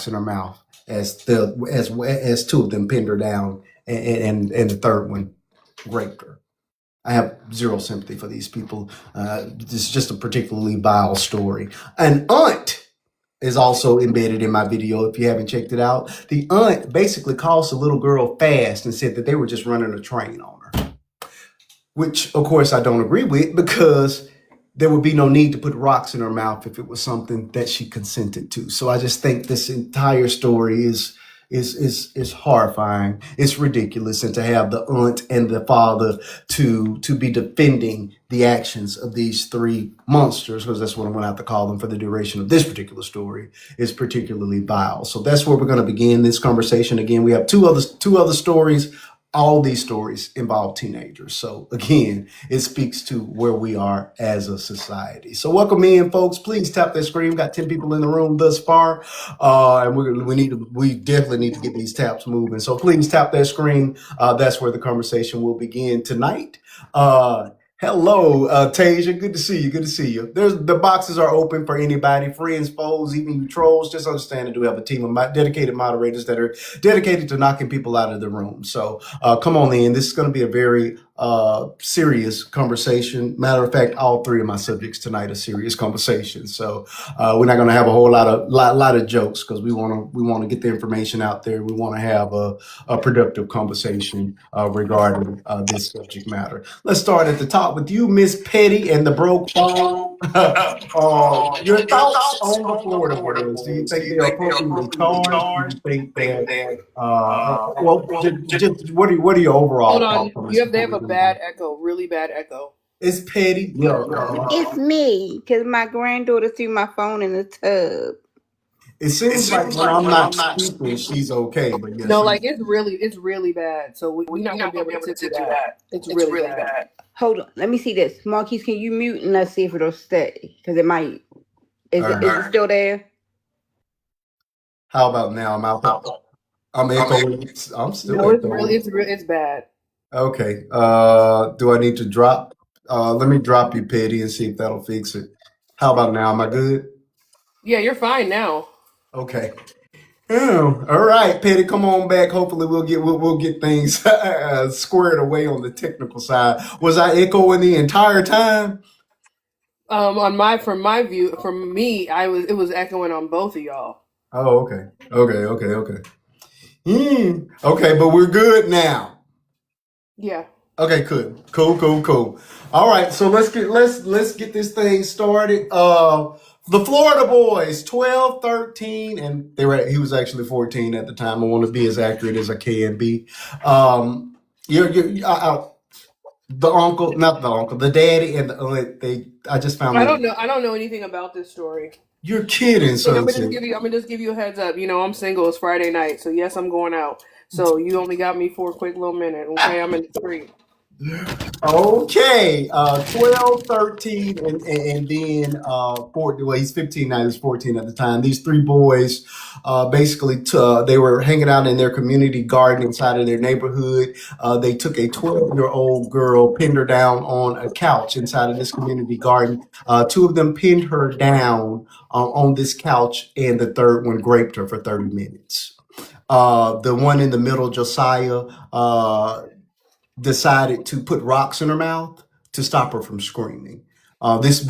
in her mouth as two of them pinned her down, and the third one raped her. I have zero sympathy for these people. This is just a particularly vile story. An aunt is also embedded in my video if you haven't checked it out. The aunt basically calls the little girl fast and said that they were just running a train on her, which of course I don't agree with, because there would be no need to put rocks in her mouth if it was something that she consented to. So I just think this entire story is horrifying. It's ridiculous, and to have the aunt and the father to be defending the actions of these three monsters, because that's what I'm going to have to call them for the duration of this particular story, is particularly vile. So that's where we're going to begin this conversation. Again, we have two other stories. All these stories involve teenagers. So again, it speaks to where we are as a society. So welcome in, folks. Please tap that screen. We've got 10 people in the room thus far. And we definitely need to get these taps moving. So please tap that screen. That's where the conversation will begin tonight. Hello, Tasia. Good to see you. Good to see you. The boxes are open for anybody, friends, foes, even you trolls. Just understand that we have a team of dedicated moderators that are dedicated to knocking people out of the room. So come on in. This is going to be a very serious conversation. Matter of fact, all three of my subjects tonight are serious conversations. So we're not going to have a whole lot of jokes, because we want to get the information out there. We want to have a productive conversation regarding this subject matter. Let's start at the top with you, Miss Petty and the broke phone. Your thoughts on the Florida boys? Do you think they are appropriately charged? Do you think that just what are your overall Hold thoughts on, on this? they have a bad echo, really bad echo. It's Petty. It's me, because my granddaughter threw my phone in the tub. It seems like when I'm not speaking, she's okay. But yes, No, like it's really bad. So we're not gonna be able to do that. It's really bad. Hold on, let me see this. Marquise, can you mute and let's see if it'll stay? Because it might. Is it still there? How about now? I'm echoing. I'm still No, echoing. it's bad. Okay. Do I need to drop? Let me drop you, Petty, and see if that'll fix it. How about now? Am I good? Yeah, you're fine now. Okay. All right, Petty, come on back. Hopefully we'll get things squared away on the technical side. Was I echoing the entire time? From my view, from me, it was echoing on both of y'all. Oh, okay. Okay, but we're good now. Yeah. Okay, good. Cool. All right, so let's get this thing started. The Florida boys, 12, 13, and he was actually 14 at the time. I want to be as accurate as I can be. The daddy and the aunt, I just found I don't know anything about this story. You're kidding. So I'm gonna just give you a heads up. You know, I'm single. It's Friday night, so yes, I'm going out. So you only got me for a quick little minute. Okay, I'm in the street. Okay, 12, 13, and then 14. Well, he's 15 now. He was 14 at the time. These three boys, basically, they were hanging out in their community garden inside of their neighborhood. They took a 12-year-old girl, pinned her down on a couch inside of this community garden. Two of them pinned her down on this couch, and the third one raped her for 30 minutes. The one in the middle, Josiah, decided to put rocks in her mouth to stop her from screaming. This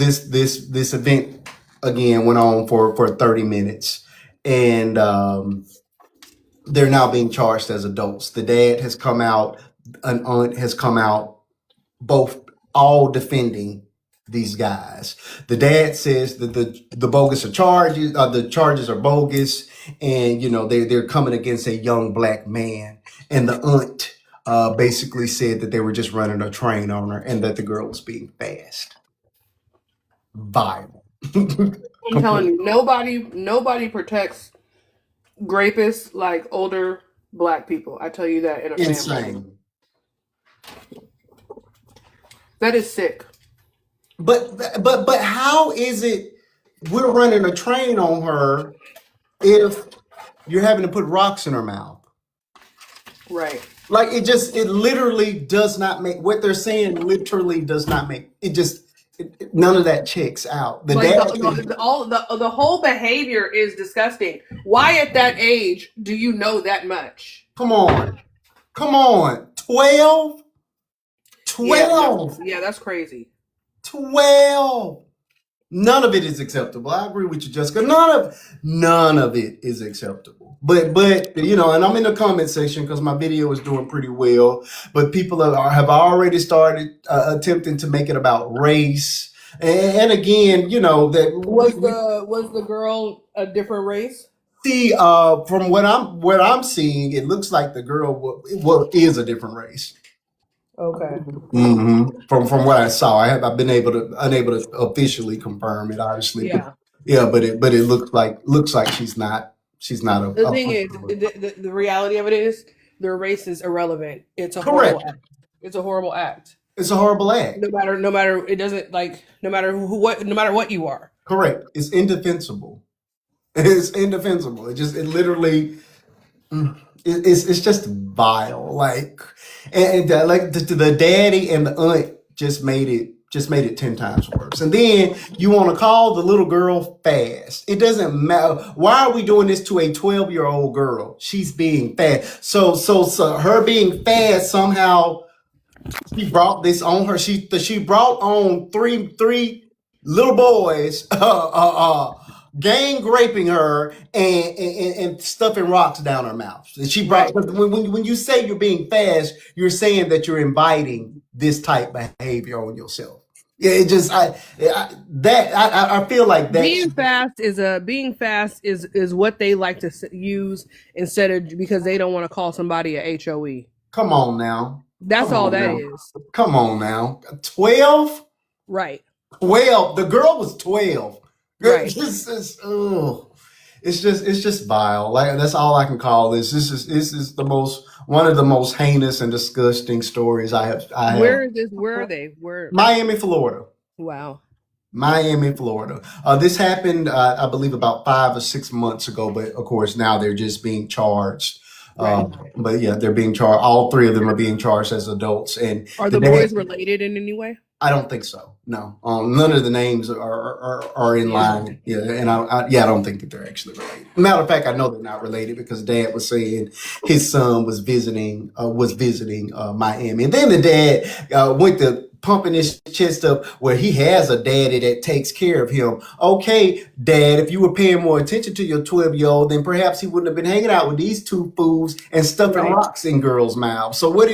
event again went on for 30 minutes, and they're now being charged as adults. The dad has come out, an aunt has come out, all defending these guys. The dad says that the bogus charges, the charges are bogus, and they're coming against a young black man, and the aunt basically said that they were just running a train on her and that the girl was being fast. Vile. I'm telling you, nobody protects rapists like older black people. I tell you that in a family. That is sick. But how is it we're running a train on her if you're having to put rocks in her mouth? Right. Like it literally does not make what they're saying. Literally does not make it. none of that checks out. The Like dad, the whole behavior is disgusting. Why at that age do you know that much? come on, 12, Yeah, that's crazy. 12. None of it is acceptable. I agree with you, Jessica. None of it is acceptable. But you know, and I'm in the comment section because my video is doing pretty well. But people have already started attempting to make it about race. And again, you know that Was the girl a different race? see from what I'm seeing, it looks like the girl is a different race. Okay. From what I saw, I've been unable to officially confirm it, obviously. Yeah. But it looks like she's not a. The thing is, the reality of it is, their race is irrelevant. It's a Correct. horrible act. It's a horrible act. It's a horrible act. No matter it doesn't like no matter what you are. Correct. It's indefensible. It's indefensible. It literally. It's just vile. Like and like the daddy and the aunt just made it 10 times worse. And then you want to call the little girl fast. It doesn't matter. Why are we doing this to a 12-year-old girl? She's being fast. So her being fast somehow she brought this on her. She brought on three little boys gang raping her and stuffing rocks down her mouth. She brought when you say you're being fast, you're saying that you're inviting this type behavior on yourself. Yeah, it just I feel like that being fast is what they like to use instead of because they don't want to call somebody a HOE. Come on now. That's all that is. Come on now. 12? Right. 12. The girl was 12. Right. It's just vile. Like that's all I can call this. This is one of the most heinous and disgusting stories I have. Where is this? Where are they? Where? Miami, Florida. Wow. Miami, Florida. This happened, I believe, about 5 or 6 months ago. But of course, now they're just being charged. Right. But yeah, they're being charged. All three of them are being charged as adults. And are the boys related in any way? I don't think so. No, none of the names are in line. Yeah, and I don't think that they're actually related. Matter of fact, I know they're not related because Dad was saying his son was visiting Miami, and then the dad went to pumping his chest up where he has a daddy that takes care of him. Okay, Dad, if you were paying more attention to your 12-year-old, then perhaps he wouldn't have been hanging out with these two fools and stuffing rocks in girls' mouths. So what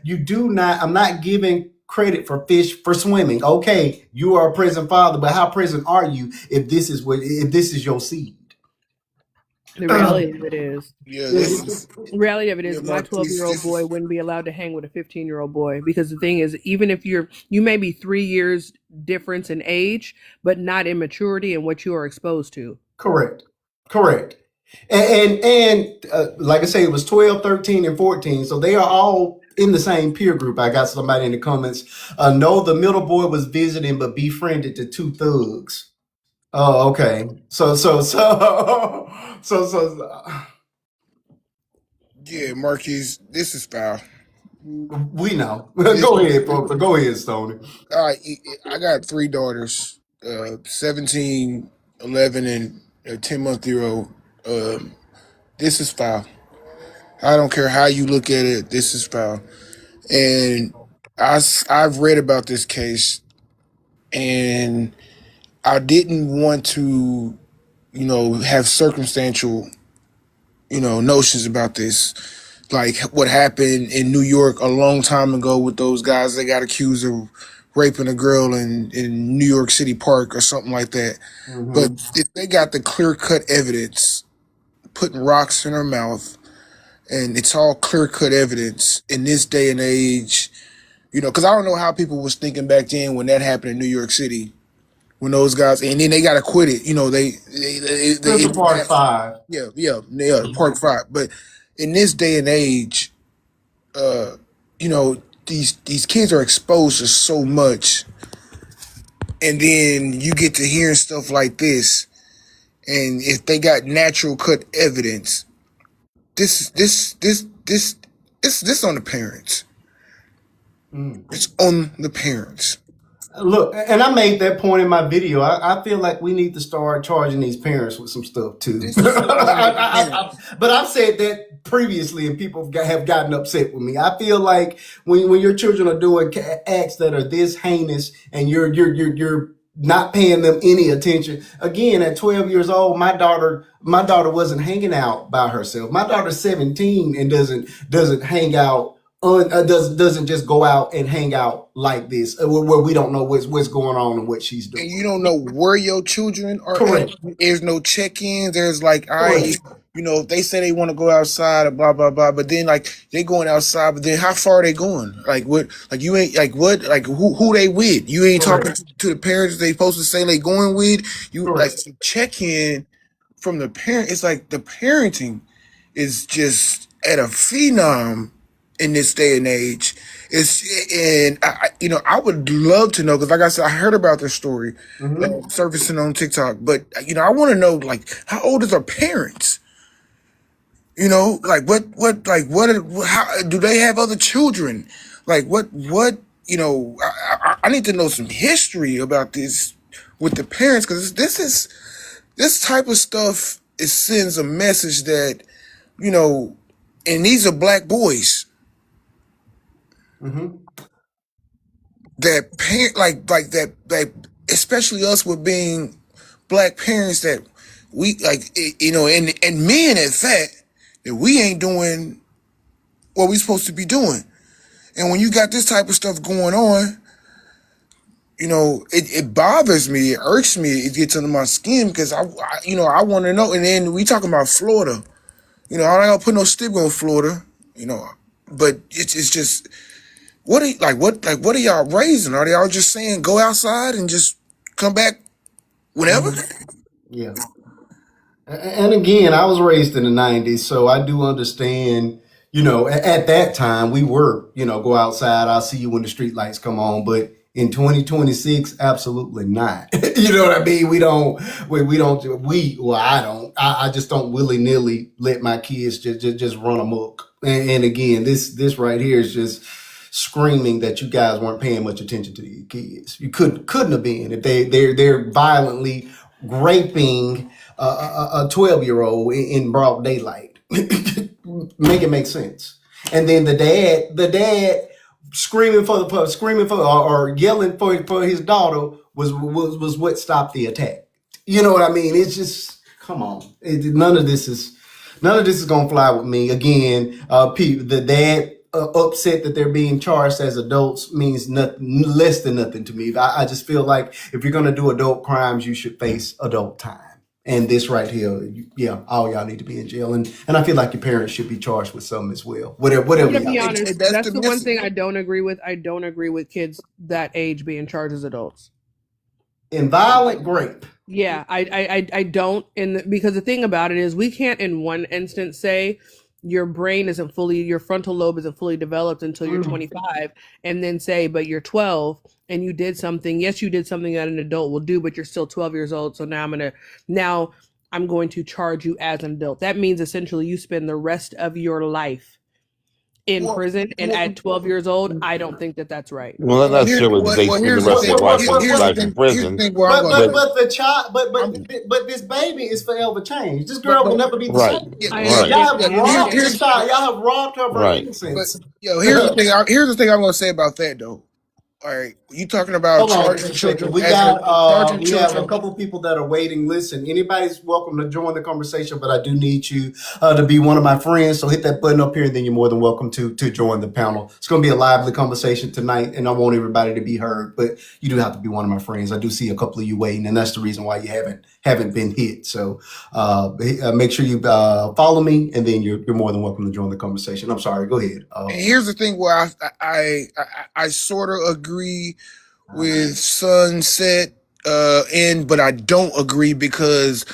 you do not? I'm not giving credit for fish for swimming. Okay, you are a present father, but how present are you if this is your seed? The reality of it is, the reality of it is, my 12-year-old boy wouldn't be allowed to hang with a 15-year-old boy because the thing is, even if you may be 3 years difference in age, but not in maturity and what you are exposed to. Correct. And like I say, it was 12, 13, and 14. So they are all in the same peer group. I got somebody in the comments. No, the middle boy was visiting, but befriended the two thugs. Oh, okay. So. Yeah, Marquise, this is foul. We know. Go ahead, Pope. Go ahead, Stoney. All right, I got 3 daughters, 17, 11, and a 10-month-old. This is foul. I don't care how you look at it. This is foul. And I've read about this case, and I didn't want to, have circumstantial, notions about this. Like what happened in New York a long time ago with those guys that got accused of raping a girl in New York City Park or something like that. Mm-hmm. But if they got the clear-cut evidence, putting rocks in her mouth, and it's all clear-cut evidence in this day and age, because I don't know how people was thinking back then when that happened in New York City, when those guys, and then they got acquitted. They Part 5. Yeah, Part 5. But in this day and age, these kids are exposed to so much, and then you get to hearing stuff like this, and if they got natural cut evidence, this on the parents. It's on the parents. Look, and I made that point in my video. I feel like we need to start charging these parents with some stuff too. Disrespecting the parents. But I've said that previously, and people have gotten upset with me. I feel like when your children are doing acts that are this heinous, and you're not paying them any attention. Again, at 12 years old, my daughter wasn't hanging out by herself. My daughter's 17 and doesn't hang out doesn't just go out and hang out like this, where we don't know what's going on and what she's And doing. you don't know where your children are at. Correct. There's no check-ins. There's like, Correct. they say they want to go outside and blah blah blah, but then like they going outside, but then how far are they going? Like what? Like you ain't like what? Like who they with? You ain't talking Correct. to the parents they supposed to say they going with. You like Correct. check in from the parent. It's like the parenting is just at a phenom in this day and age. And I would love to know, because like I said, I heard about this story Mhm. surfacing on TikTok, but I want to know, like, how old is our parents? Like how do they have other children? Like I need to know some history about this with the parents, because this type of stuff, it sends a message that, and these are black boys Mhm. that parent like that, especially us with being black parents, that we like, and men at that we ain't doing what we supposed to be doing. And when you got this type of stuff going on, it bothers me, it irks me, it gets under my skin, because I want to know. And then we talking about Florida, I'm not gonna put no stigma on Florida, but it's just, what are y'all raising? Are they all just saying go outside and just come back whenever? Yeah. And again, I was raised in the 90s, so I do understand, at that time we were, go outside, I'll see you when the street lights come on. But in 2026, absolutely not. You know what I mean? I don't, I just don't willy nilly let my kids just run amok. And again, this right here is just screaming that you guys weren't paying much attention to your kids. You couldn't have been, if they're violently raping a 12-year-old in broad daylight. Make it make sense. And then the dad screaming for or yelling for his daughter was what stopped the attack. You know what I mean? It's just, come on. None of this is gonna fly with me. Again, the dad upset that they're being charged as adults means nothing, less than nothing to me. I just feel like if you're gonna do adult crimes, you should face adult time. And this right here, yeah, all y'all need to be in jail, and I feel like your parents should be charged with something as well. I'm Whatever gonna be y'all. honest. That's That's the the one message. thing I don't agree with. I don't agree with kids that age being charged as adults. In violent grape. Yeah, I don't, because the thing about it is, we can't in one instance say your frontal lobe isn't fully developed until you're 25, and then say, but you're 12 and you did something. Yes, you did something that an adult will do, but you're still 12 years old. So now I'm going to charge you as an adult. That means essentially you spend the rest of your life in Well, prison, and at 12 years old, I don't think that that's right. Well, I'm not sure whether they spend the here's rest the of their thing. life Here's the in thing. Here's the prison. thing where I'm But going. but the child I'm- but this baby is forever changed. This girl will never be the Right. same. Yeah, I Right. Y'all understand. have I robbed understand. this child. Y'all have robbed her of her Right. innocence. here's the thing. Here's the thing I'm going to say about that, though. All right, you talking about Hold on charging a second. children? We as got charging we have a children. couple people that are waiting. Listen, anybody's welcome to join the conversation, but I do need you to be one of my friends. So hit that button up here, and then you're more than welcome to join the panel. It's going to be a lively conversation tonight, and I want everybody to be heard. But you do have to be one of my friends. I do see a couple of you waiting, and that's the reason why you haven't been hit. So make sure you follow me, and then you're more than welcome to join the conversation. I'm sorry. Go ahead. And here's the thing where I sort of agree with Sunset, but I don't agree, because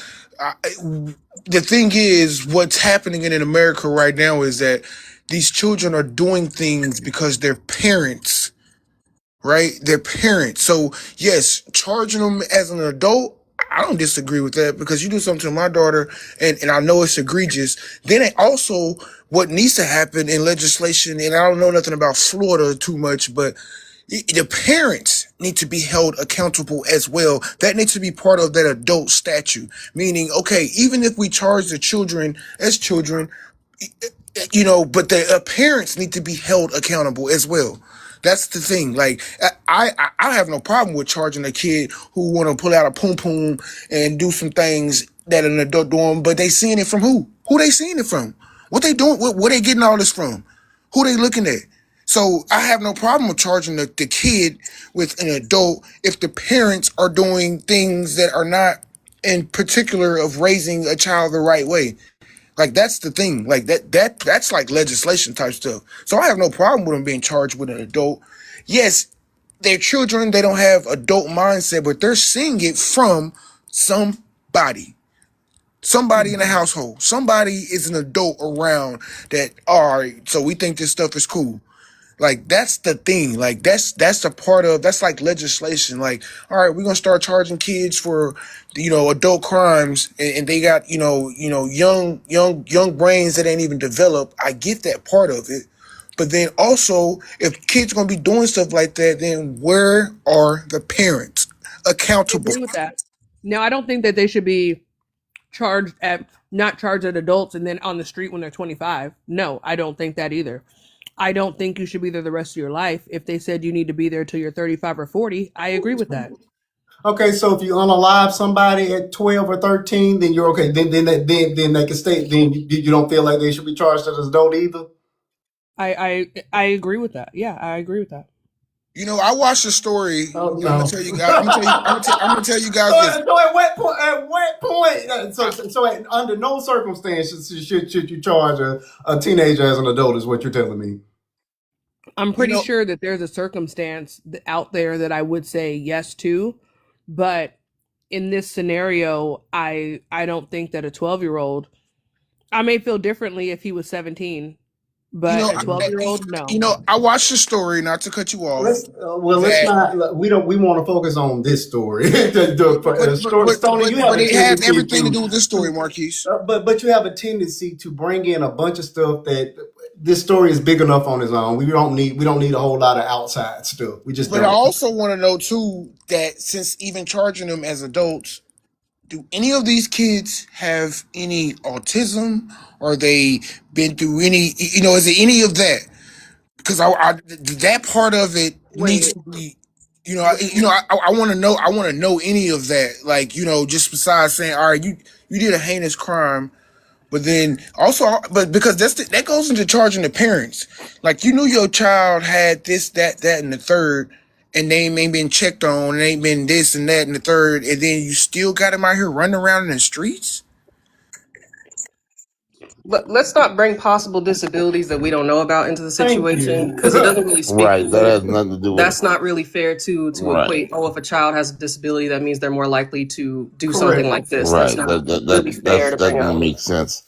the thing is, what's happening in America right now is that these children are doing things because their parents, right? Their parents. So yes, charging them as an adult, I don't disagree with that, because you do something to my daughter and I know it's egregious. Then it also, what needs to happen in legislation, and I don't know nothing about Florida too much, but The parents need to be held accountable as well. That needs to be part of that adult statute. Meaning, okay, even if we charge the children as children, but the parents need to be held accountable as well. That's the thing. Like I have no problem with charging a kid who want to pull out a poom poom and do some things that an adult doing, but they seeing it from who? Who they seeing it from? What they doing? Where they getting all this from? Who they looking at? So I have no problem with charging the kid with an adult if the parents are doing things that are not in particular of raising a child the right way. Like that's the thing. Like that's like legislation type stuff. So I have no problem with them being charged with an adult. Yes, they're children, they don't have adult mindset, but they're seeing it from somebody. Somebody in the household. Somebody is an adult around that, all right, so we think this stuff is cool. Like that's the thing. Like that's the part of that's like legislation. Like, all right, we're gonna start charging kids for adult crimes, and they got young brains that ain't even developed. I get that part of it, but then also if kids gonna be doing stuff like that, then where are the parents I accountable? agree with that. Now, I don't think that they should be not charged at adults and then on the street when they're 25. No, I don't think that either. I don't think you should be there the rest of your life. If they said you need to be there till you're 35 or 40, I agree with that. Okay, so if you unalive somebody at 12 or 13, then you're okay. Then they can stay. Then you don't feel like they should be charged as adult either. I agree with that. Yeah, I agree with that. I watched a story. Oh I'm no. gonna tell you guys. I'm gonna tell you guys this. So at what point? Under no circumstances should you charge a teenager as an adult? Is what you're telling me? I'm pretty sure that there's a circumstance out there that I would say yes to, but in this scenario, I don't think that a 12-year-old. I may feel differently if he was 17, but a 12-year-old, no. I watched the story. Not to cut you off. Let's not. We want to focus on this story. But it has everything to do with this story, Marquise. But you have a tendency to bring in a bunch of stuff that this story is big enough on its own. We don't need a whole lot of outside stuff. We just. But I also want to know too that since even charging them as adults, do any of these kids have any autism? Or they been through any? Is it any of that? Because that part of it needs to be. I want to know. I want to know any of that. Like just besides saying, all right, you did a heinous crime. But then also, because that goes into charging the parents. Like you knew your child had this, that, and the third, and they ain't been checked on, and ain't been this and that and the third, and then you still got him out here running around in the streets. But let's not bring possible disabilities that we don't know about into the situation because it doesn't really speak. Right, that has nothing to do with. That's not really fair to equate. Oh, if a child has a disability, that means they're more likely to do something like this. Right, that doesn't make sense.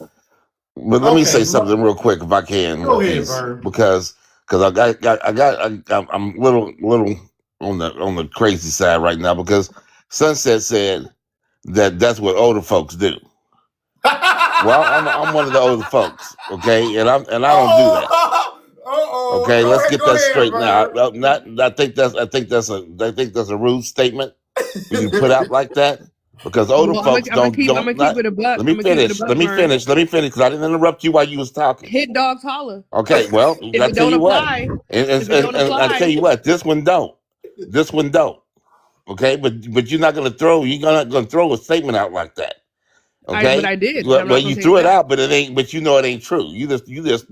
But let me say something real quick, if I can. Go ahead, Vern. Because I'm a little on the crazy side right now because Sunset said that that's what older folks do. Well, I'm one of the older folks, okay, and I don't do that. Okay, let's get that straight now. I think that's a rude statement when you put out like that because older folks don't. I'm gonna keep it a buck. Let me finish because I didn't interrupt you while you was talking. Hit dogs holler. Okay, well, I tell you what, and I tell you what, this one don't. Okay, but you're not gonna throw a statement out like that. Okay, but I did. Well, you threw it out, but it ain't. But it ain't true. You just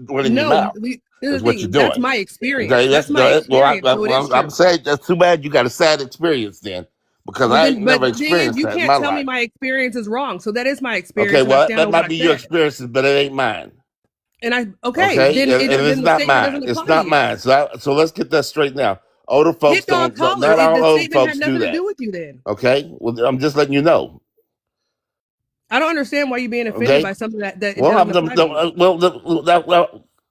running your mouth. That's what you're doing. That's my experience. Okay, that's my experience. I'm saying that's too bad. You got a sad experience then, because I ain't never experienced that. You can't tell me my experience is wrong. So that is my experience. Okay, well that might be your experience, but it ain't mine. And then it's not mine. It's not mine. So let's get that straight now. Older folks don't. Not all older folks do that. To do with you then. Okay, well I'm just letting you know. I don't understand why you're being offended by something that.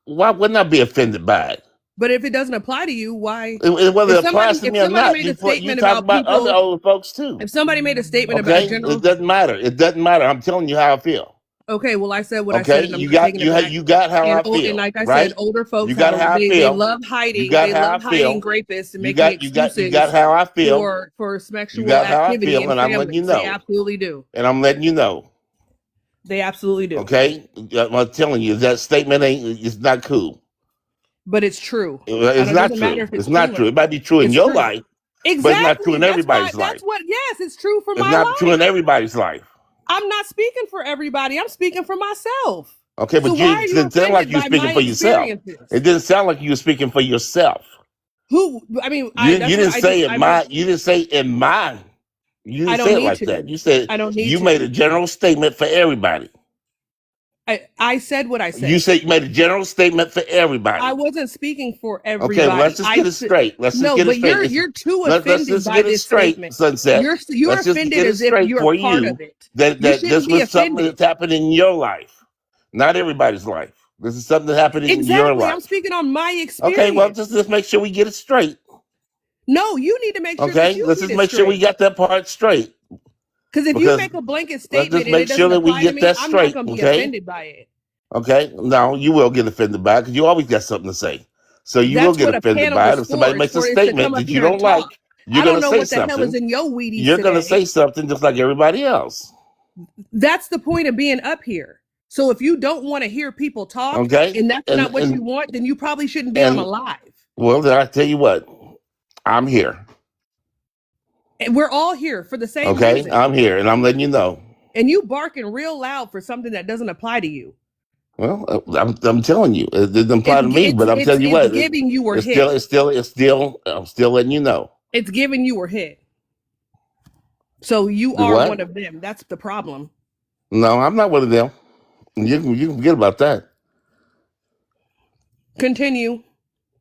Why wouldn't I be offended by it? But if it doesn't apply to you, why? Whether it applies to me or not, you talk about other older folks too. If somebody made a statement about general, it doesn't matter. It doesn't matter. I'm telling you how I feel. Okay, well, I said what I said, Okay, and I'm not taking it back. you got how I And feel, like I right? said, older folks You got how I they feel. love You hiding. got They how I love hiding feel. rapists and You making got how I feel. for You sexual got how I activity feel, in and I'm letting you families. They know. absolutely do. And I'm letting you know. They absolutely do. Okay, I'm telling you that statement it's not cool. But it's true. It's It not doesn't matter true. if it's It's not true. true. It might be true in It's your true. life, but it's not true Exactly. in That's why. everybody's life. Yes, it's true for It's my not true life. in everybody's life. I'm not speaking for everybody. I'm speaking for myself. Okay, So but why are it you didn't sound like offended you were by speaking my for yourself. experiences? It didn't sound like you were speaking for yourself. Who? I mean, You that's didn't what I say just. in my. You didn't say in my. You I didn't don't say it need like to. that. You said I don't need you to. made a general statement for everybody. I said what I said. You said you made a general statement for everybody. I wasn't speaking for everybody. Okay, well, let's just get it straight. Let's just get it straight. But you're too Let's offended just by get it this straight, statement. Sunset. You're Let's just offended get it as if straight you're for a part you of it. that You this shouldn't be was something offended. that's happened in your life, not everybody's life. This is something that happened in your Exactly. I'm life. speaking on my experience. Okay, well, just make sure we get it straight. No, you need to make sure that Okay, you let's get just it make sure we straight. got that part straight. Because if you Because make a blanket let's statement just and make it doesn't sure that we apply to get me, that I'm not straight. going to be Okay, offended by it. okay. No, you will get offended by it because you always got something to say. So you will That's get what a offended panel by it is if somebody for. makes a It's to statement come up that you here and don't like. talk. You're I going don't to know say what the hell is something. in your Wheaties You're going to today. say something just like everybody else. That's the point of being up here. So if you don't want to hear people talk, Okay, and that's not what you want, then you probably shouldn't be on a live. Well, then I tell you what, I'm here. And we're all here for the same Okay, reason. I'm here, and I'm letting you know. And you barking real loud for something that doesn't apply to you. Well, I'm telling you, it doesn't apply to me, but I'm telling you what, it's giving you were it's hit. still, I'm still letting you know. It's giving you were hit. So you are one of them. That's the problem. No, I'm not one of them. You can forget about that. Continue,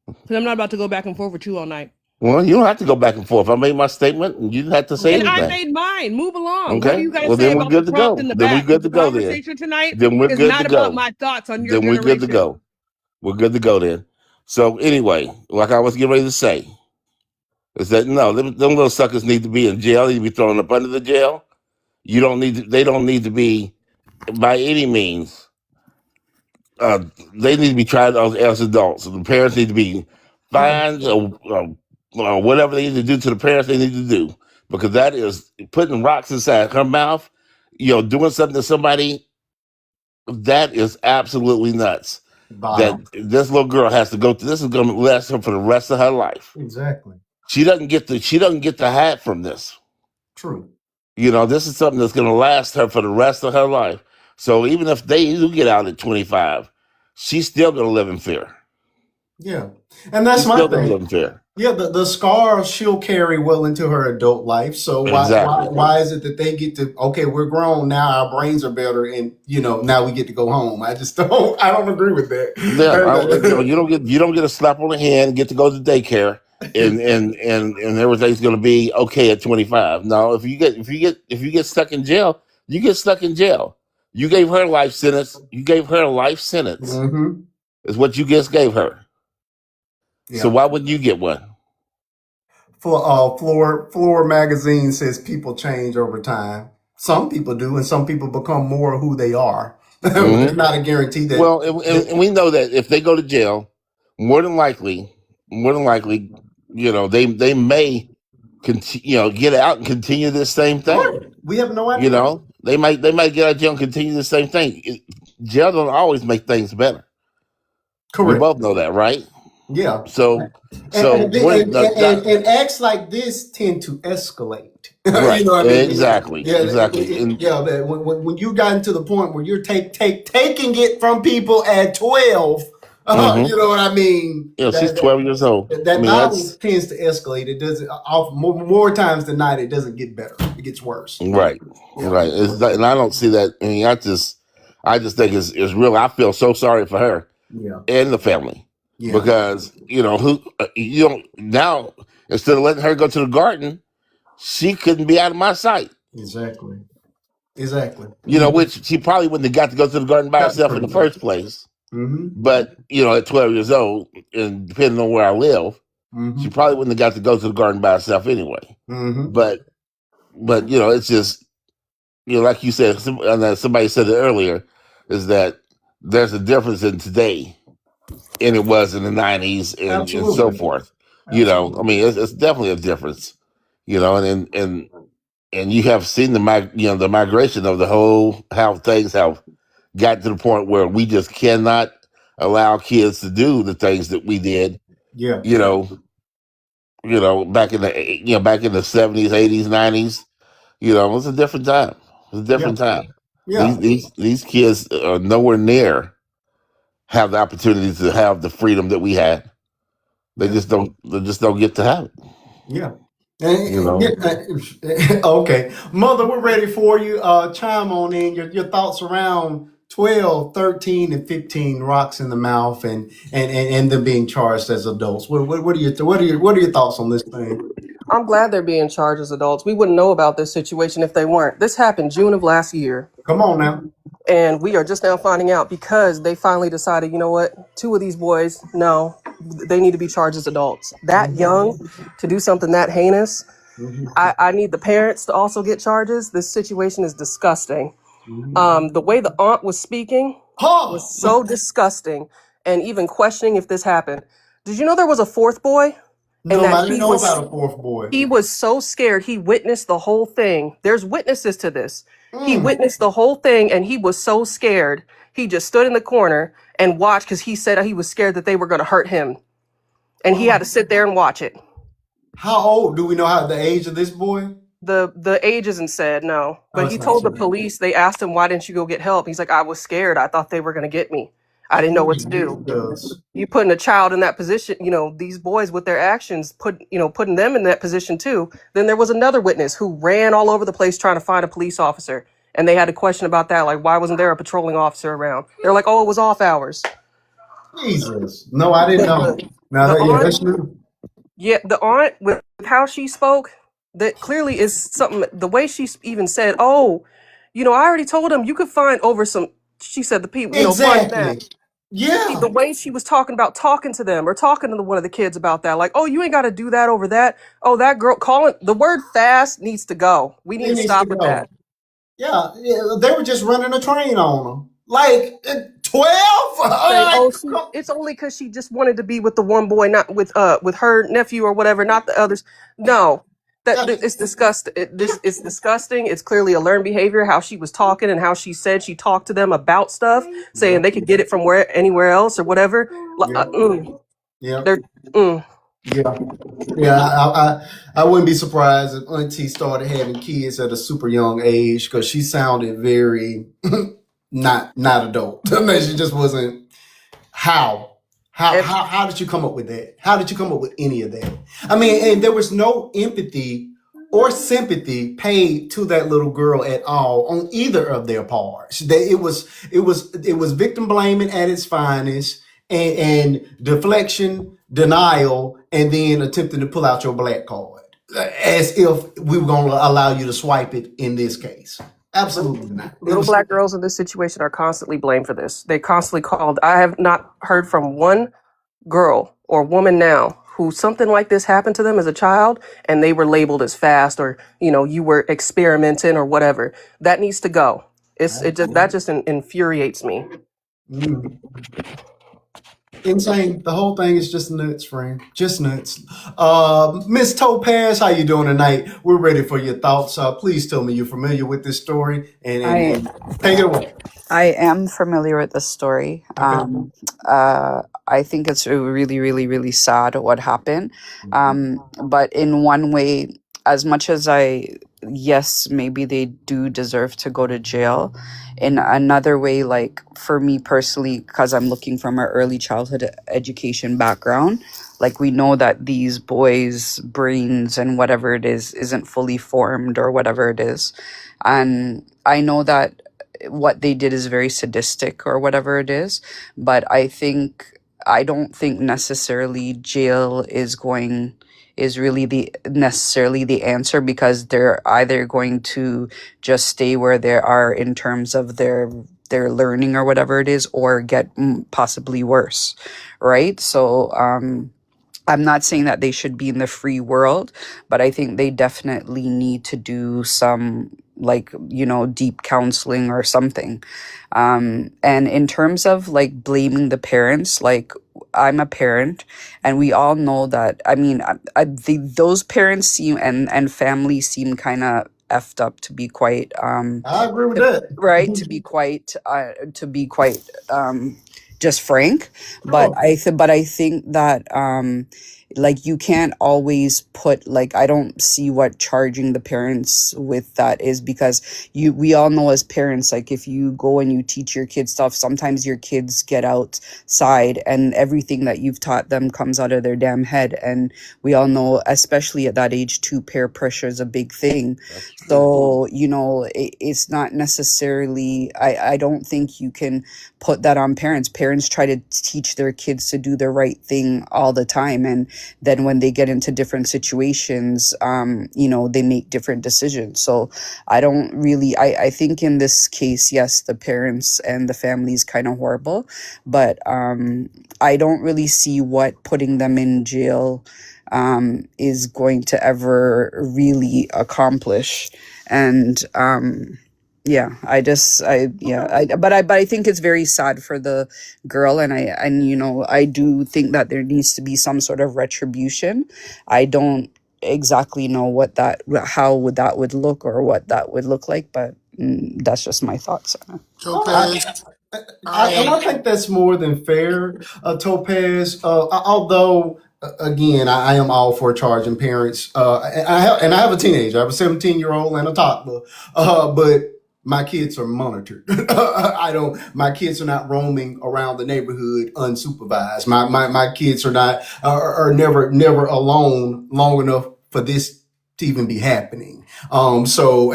because I'm not about to go back and forth with you all night. Well, you don't have to go back and forth. I made my statement, and you didn't have to say And anything. I made mine. Move along. Okay. What do you guys Well, say then we're about good the to go. prompt in the Then back? we're good to The go. Then conversation tonight Then we're is good not to go. about my thoughts on your Then we're generation. good to go. We're good to go then. So anyway, like I was getting ready to say, is that no, them little suckers need to be in jail. They need to be thrown up under the jail. You don't need to, they don't need to be by any means. They need to be tried as adults. The parents need to be fined or whatever they need to do to the parents. They need to do, because that is putting rocks inside her mouth. Doing something to somebody that is absolutely nuts. That this little girl has to go through. This is going to last her for the rest of her life. Exactly. She doesn't get to hide from this. True. This is something that's going to last her for the rest of her life. So even if they do get out at 25, she's still going to live in fear. Yeah. And that's She's my still going to thing. live in fear. Yeah, the scar she'll carry well into her adult life. So Exactly. why is it that they get to, okay, we're grown now, our brains are better, and now we get to go home? I don't agree with that. Yeah, you don't get a slap on the hand, get to go to daycare, and everything's going to be okay at 25. No, if you get stuck in jail, you get stuck in jail. You gave her a life sentence. Mm-hmm. Is what you just gave her. Yeah. So why wouldn't you get one? For Floor magazine says people change over time. Some people do, and some people become more who they are. Mhm. It's not a guarantee that. Well, and we know that if they go to jail, more than likely, they may get out and continue this same thing. We have no idea. They might get out of jail and continue the same thing. Jail don't always make things better. Correct. We both know that, right? Yeah. So and acts like this tend to escalate. Right. You know what I mean? Exactly. Yeah. Exactly. And But when you gotten to the point where you're taking it from people at 12, Mhm. you know what I mean? she's 12 years old. That knowledge tends to escalate. It doesn't. More times than not, it doesn't get better. It gets worse. Right. Yeah. Right. And I don't see that. I mean, I just think it's real. I feel so sorry for her Yeah. and the family. Yeah. Because now, instead of letting her go to the garden, she couldn't be out of my sight. Exactly. Which she probably wouldn't have got to go to the garden by That's herself in pretty the first place. Mm-hmm. But at 12 years old, and depending on where I live, Mm-hmm. she probably wouldn't have got to go to the garden by herself anyway. Mm-hmm. But it's just like you said, somebody said it earlier. is that there's a difference in today than it was in the 90s and so Absolutely. forth. You know, I Absolutely. mean, it's definitely a difference. You know, and you have seen the migration of the whole, how things have got to the point where we just cannot allow kids to do the things that we did. Yeah. Back in the 70s, 80s, 90s. You know, it was a different time. It was a different time. Yeah. These kids are nowhere near have the opportunity to have the freedom that we had. They Yeah. just don't. They just don't get to have it. Yeah. You know. Okay. Mother, we're ready for you. Chime on in your thoughts around 12, 13, and 15 rocks in the mouth and them being charged as adults. What are your thoughts on this thing? I'm glad they're being charged as adults. We wouldn't know about this situation if they weren't. This happened June of last year. Come on now. And we are just now finding out because they finally decided, you know what, 2 of these boys, no, they need to be charged as adults. That young to do something that heinous. I need the parents to also get charges. This situation is disgusting. The way the aunt was speaking was so disgusting, and even questioning if this happened. Did you know there was a 4th boy? No, And that I didn't know about a 4th boy. he was so scared. He witnessed the whole thing. There's witnesses to this. He Mm. witnessed the whole thing, and he was so scared. He just stood in the corner and watched because he said he was scared that they were going to hurt him, and he had to sit there and watch it. How old? Do we know the age of this boy? The age isn't said, no, but it's he not told the said. police. They asked him, "Why didn't you go get help?" He's like, "I was scared. I thought they were going to get me. I didn't know what to do." Does. You putting a child in that position, these boys with their actions, putting them in that position too. Then there was another witness who ran all over the place trying to find a police officer. And they had a question about that, like, why wasn't there a patrolling officer around? They're like, oh, it was off hours. Jesus. No, I didn't know. That's true. Yeah, the aunt, with how she spoke, that clearly is something, the way she even said, oh, I already told him you could find over some, she said the people, find that. Exactly. Yeah. The way she was talking to them or talking to one of the kids about that, like, oh, you ain't got to do that over that. Oh, that girl calling the word fast needs to go. We need to stop with that. Yeah, they were just running a train on them. Like 12? It's only because she just wanted to be with the one boy, not with her nephew or whatever, not the others. No, it's disgusting. It's disgusting. It's clearly a learned behavior. How she was talking and how she said she talked to them about stuff, saying they could get it from anywhere else or whatever. I wouldn't be surprised if Auntie started having kids at a super young age because she sounded very not adult. She just wasn't. How did you come up with that? How did you come up with any of that? I mean, and there was no empathy or sympathy paid to that little girl at all on either of their parts. It was victim blaming at its finest, and deflection, denial, and then attempting to pull out your black card as if we were going to allow you to swipe it in this case. Absolutely not. Little black girls in this situation are constantly blamed for this. They constantly called. I have not heard from one girl or woman now who something like this happened to them as a child and they were labeled as fast or, you were experimenting or whatever. That needs to go. That just infuriates me. Insane. The whole thing is just nuts, friend. Just nuts. Miss Topaz, how you doing tonight? We're ready for your thoughts. Please tell me you're familiar with this story and take it away. I am familiar with the story. I think it's really, really, really sad what happened. But in one way, as much as yes, maybe they do deserve to go to jail. In another way, like for me personally, because I'm looking from our early childhood education background, like we know that these boys' brains and whatever it is isn't fully formed or whatever it is. And I know that what they did is very sadistic or whatever it is, but I don't think necessarily jail is really necessarily the answer, because they're either going to just stay where they are in terms of their learning or whatever it is, or get possibly worse, right? So I'm not saying that they should be in the free world, but I think they definitely need to do some, like, deep counseling or something. And in terms of like blaming the parents, like, I'm a parent, and we all know that. I mean, those parents seem and families seem kind of effed up, to be quite I agree with to, that. right, to be quite just frank. But Sure. I think that like, you can't always put, like, I don't see what charging the parents with that is, because we all know as parents, like, if you go and you teach your kids stuff, sometimes your kids get outside and everything that you've taught them comes out of their damn head. And we all know, especially at that age too, peer pressure is a big thing. That's true. So, it's not necessarily, I don't think you can put that on parents. Parents try to teach their kids to do the right thing all the time. And then when they get into different situations, they make different decisions. So I think in this case, yes, the parents and the family is kind of horrible, but I don't really see what putting them in jail is going to ever really accomplish. And yeah, but I think it's very sad for the girl, and I do think that there needs to be some sort of retribution. I don't exactly know how that would look, or what that would look like, but that's just my thoughts on it. Topaz, And I I think that's more than fair, Topaz. Although, again, I am all for charging parents. And I have a teenager. I have a 17-year-old and a toddler. But my kids are monitored. I don't. My kids are not roaming around the neighborhood unsupervised. My kids are not are never alone long enough for this to even be happening. So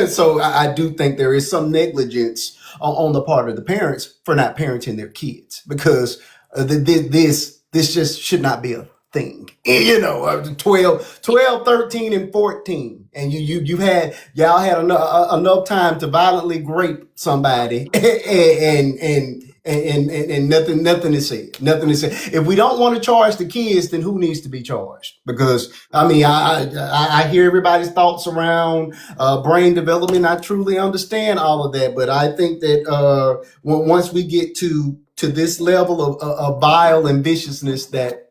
so I do think there is some negligence on the part of the parents for not parenting their kids, because this just should not be a thing. 12, 13, and 14, and y'all had enough time to violently grape somebody, and nothing is said. Nothing is said. If we don't want to charge the kids, then who needs to be charged? Because I mean, I hear everybody's thoughts around brain development. I truly understand all of that, but I think that once we get to this level of vile and viciousness, that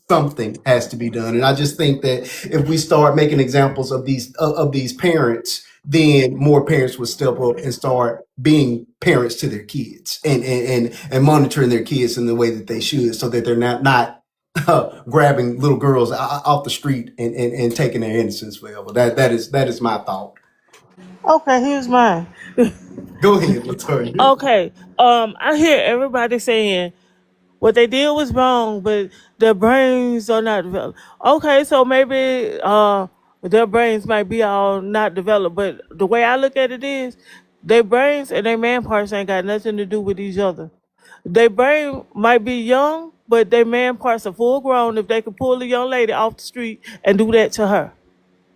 something has to be done. And I just think that if we start making examples of these parents, then more parents would step up and start being parents to their kids, and monitoring their kids in the way that they should, so that they're not grabbing little girls off the street and taking their innocence forever. That is my thought. Okay, here's mine. Go ahead, Latoya. Okay, I hear everybody saying what they did was wrong, but their brains are not developed. Okay, so maybe their brains might be all not developed, but the way I look at it is, their brains and their man parts ain't got nothing to do with each other. Their brain might be young, but their man parts are full grown if they could pull a young lady off the street and do that to her.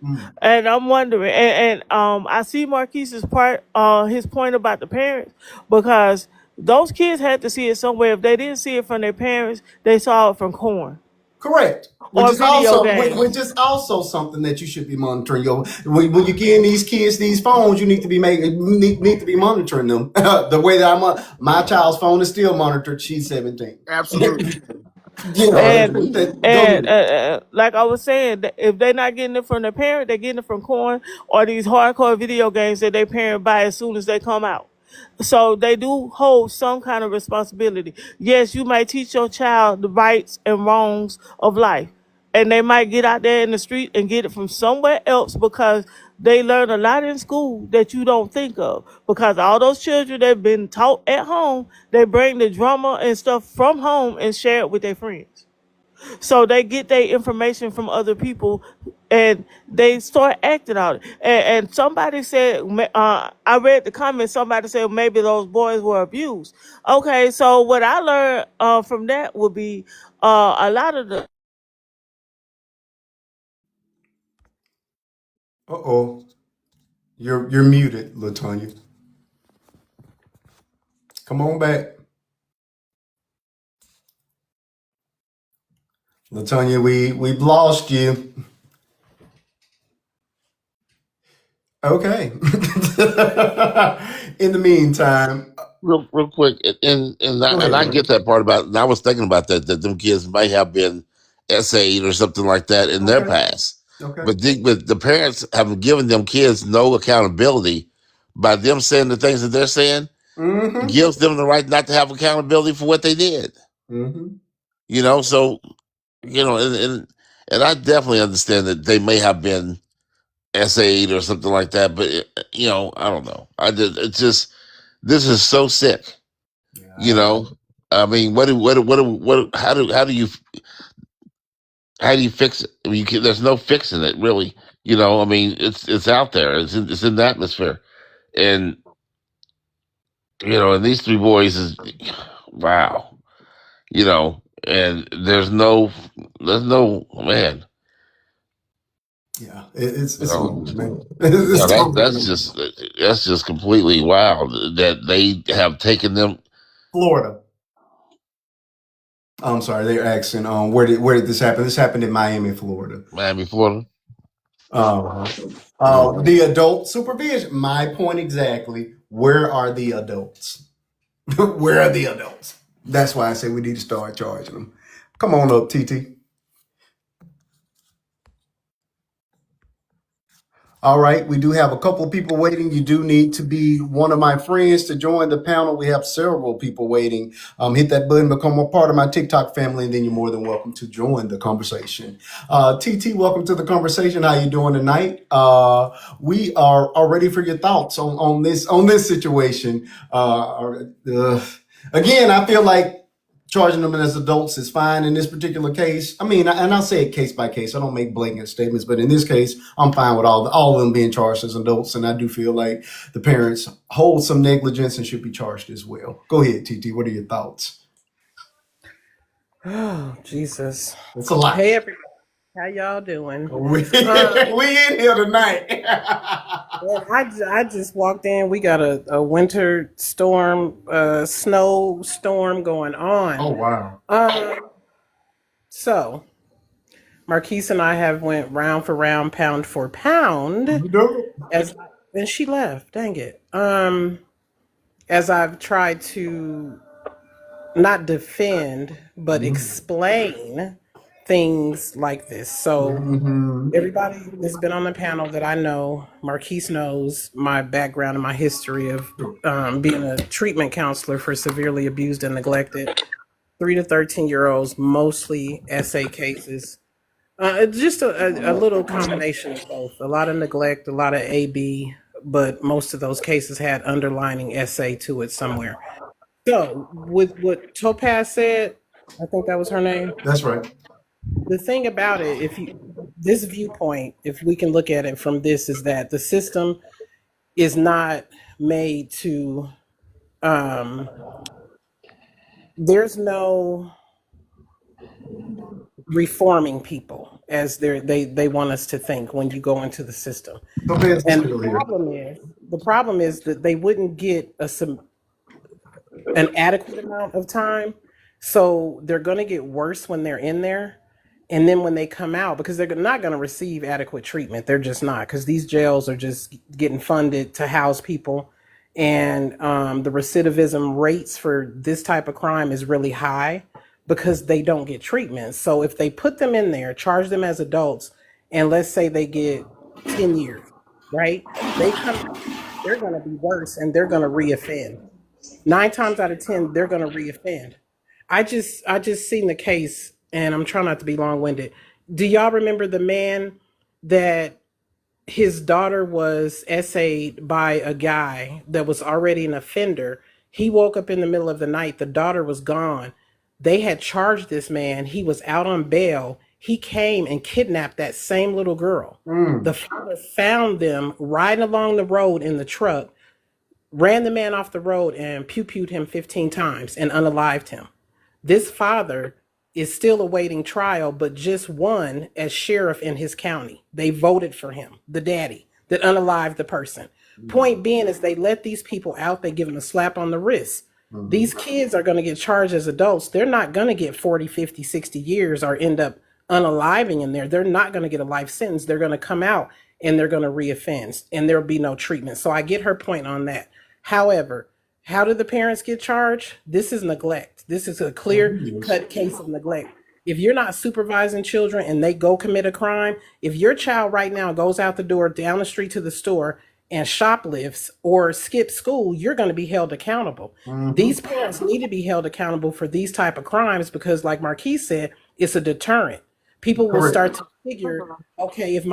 Mm. And I'm wondering, I see Marquise's his point about the parents, because those kids had to see it somewhere. If they didn't see it from their parents, they saw it from corn Correct. Which or is video also games. something that you should be monitoring. When you're getting these kids these phones, you need to be need to be monitoring them. The way that my child's phone is still monitored. She's 17. absolutely. And Go ahead. like I was saying, if they're not getting it from their parent, they're getting it from corn or these hardcore video games that their parent buy as soon as they come out. So they do hold some kind of responsibility. Yes, you might teach your child the rights and wrongs of life, and they might get out there in the street and get it from somewhere else, because they learn a lot in school that you don't think of. Because all those children that have been taught at home, they bring the drama and stuff from home and share it with their friends. So they get their information from other people, and they start acting on it. And somebody said, I read the comments, somebody said maybe those boys were abused. Okay, so what I learned from that would be a lot of the Uh-oh. You're muted, Latonya. Come on back. Latonya, we've lost you. Okay. In the meantime, Real quick, go and ahead, I Ray. get that part about. And I was thinking about that them kids may have been SA'd or something like that in their Okay. past, Okay. but the parents have given them kids no accountability by them saying the things that they're saying. Mm-hmm. Gives them the right not to have accountability for what they did. Mm-hmm. So and I definitely understand that they may have been SA'd or something like that, but I don't know. It's just this is so sick. Yeah. I mean, how do you fix it? I mean, there's no fixing it, really. I mean, it's out there. It's in the atmosphere, and and these three boys is wow. And there's no man. Yeah. It's You horrible, man. know, It's that's just completely wild that they have taken them. Florida. I'm sorry, they're asking where did this happen? This happened in Miami, Florida. Miami, Florida. The adult supervision. My point exactly. Where are the adults? Where are the adults? That's why I say we need to start charging them. Come on up, TT. All right, we do have a couple of people waiting. You do need to be one of my friends to join the panel. We have several people waiting. Hit that button, become a part of my TikTok family, and then you're more than welcome to join the conversation. TT, welcome to the conversation. How you doing tonight? We are ready for your thoughts on this situation. Again, I feel like charging them as adults is fine in this particular case. I mean, and I'll say it case by case. I don't make blanket statements, but in this case, I'm fine with all of them being charged as adults. And I do feel like the parents hold some negligence and should be charged as well. Go ahead, TT. What are your thoughts? Oh, Jesus. It's a lot. Hey, everybody. How y'all doing? We in here tonight. Well, I just walked in. We got a winter storm, snow storm going on. Oh, wow. So Marquise and I have went round for round, pound for pound, and she left. Dang it. As I've tried to not defend, but explain things like this. So everybody that's been on the panel that I know, Marquise knows my background and my history of being a treatment counselor for severely abused and neglected 3 to 13-year-olds, mostly SA cases. Just a little combination of both. A lot of neglect, a lot of AB, but most of those cases had underlining SA to it somewhere. So with what Topaz said, I think that was her name. That's right. The thing about it, this viewpoint, if we can look at it from this, is that the system is not made to, there's no reforming people as they want us to think when you go into the system. And the problem is that they wouldn't get an adequate amount of time. So they're going to get worse when they're in there. And then when they come out, because they're not going to receive adequate treatment, they're just not, because these jails are just getting funded to house people. And the recidivism rates for this type of crime is really high because they don't get treatment. So if they put them in there, charge them as adults, and let's say they get 10 years, right? They come out, they're going to be worse and they're going to reoffend. 9 times out of 10, they're going to reoffend. I just seen the case, and I'm trying not to be long-winded. Do y'all remember the man that his daughter was SA'd by a guy that was already an offender? He woke up in the middle of the night. The daughter was gone. They had charged this man. He was out on bail. He came and kidnapped that same little girl. The father found them riding along the road in the truck, ran the man off the road and pew-pewed him 15 times and unalived him. This father is still awaiting trial, but just won as sheriff in his county. They voted for him, the daddy that unalived the person. Point being is they let these people out. They give them a slap on the wrist. These kids are going to get charged as adults. They're not going to get 40, 50, 60 years or end up unaliving in there. They're not going to get a life sentence. They're going to come out and they're going to reoffend and there'll be no treatment. So I get her point on that. However, how do the parents get charged? This is neglect. This is a clear cut case of neglect. If you're not supervising children and they go commit a crime, if your child right now goes out the door down the street to the store and shoplifts or skips school, you're going to be held accountable. These parents need to be held accountable for these type of crimes because, like Marquise said, it's a deterrent. People will start to figure, okay, if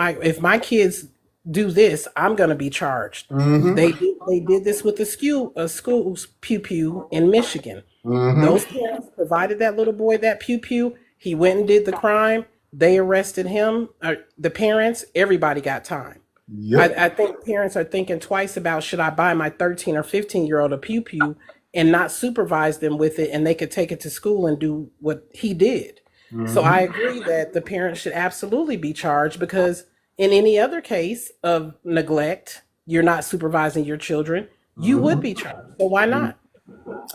my kids do this, I'm going to be charged. They did this with a school's pew pew in Michigan. Those parents provided that little boy that pew pew. He went and did the crime. They arrested him. The parents, everybody got time. Yep. I think parents are thinking twice about, should I buy my 13 or 15-year-old a pew pew and not supervise them with it, and they could take it to school and do what he did. So I agree that the parents should absolutely be charged, because in any other case of neglect, you're not supervising your children, you would be charged. So why not?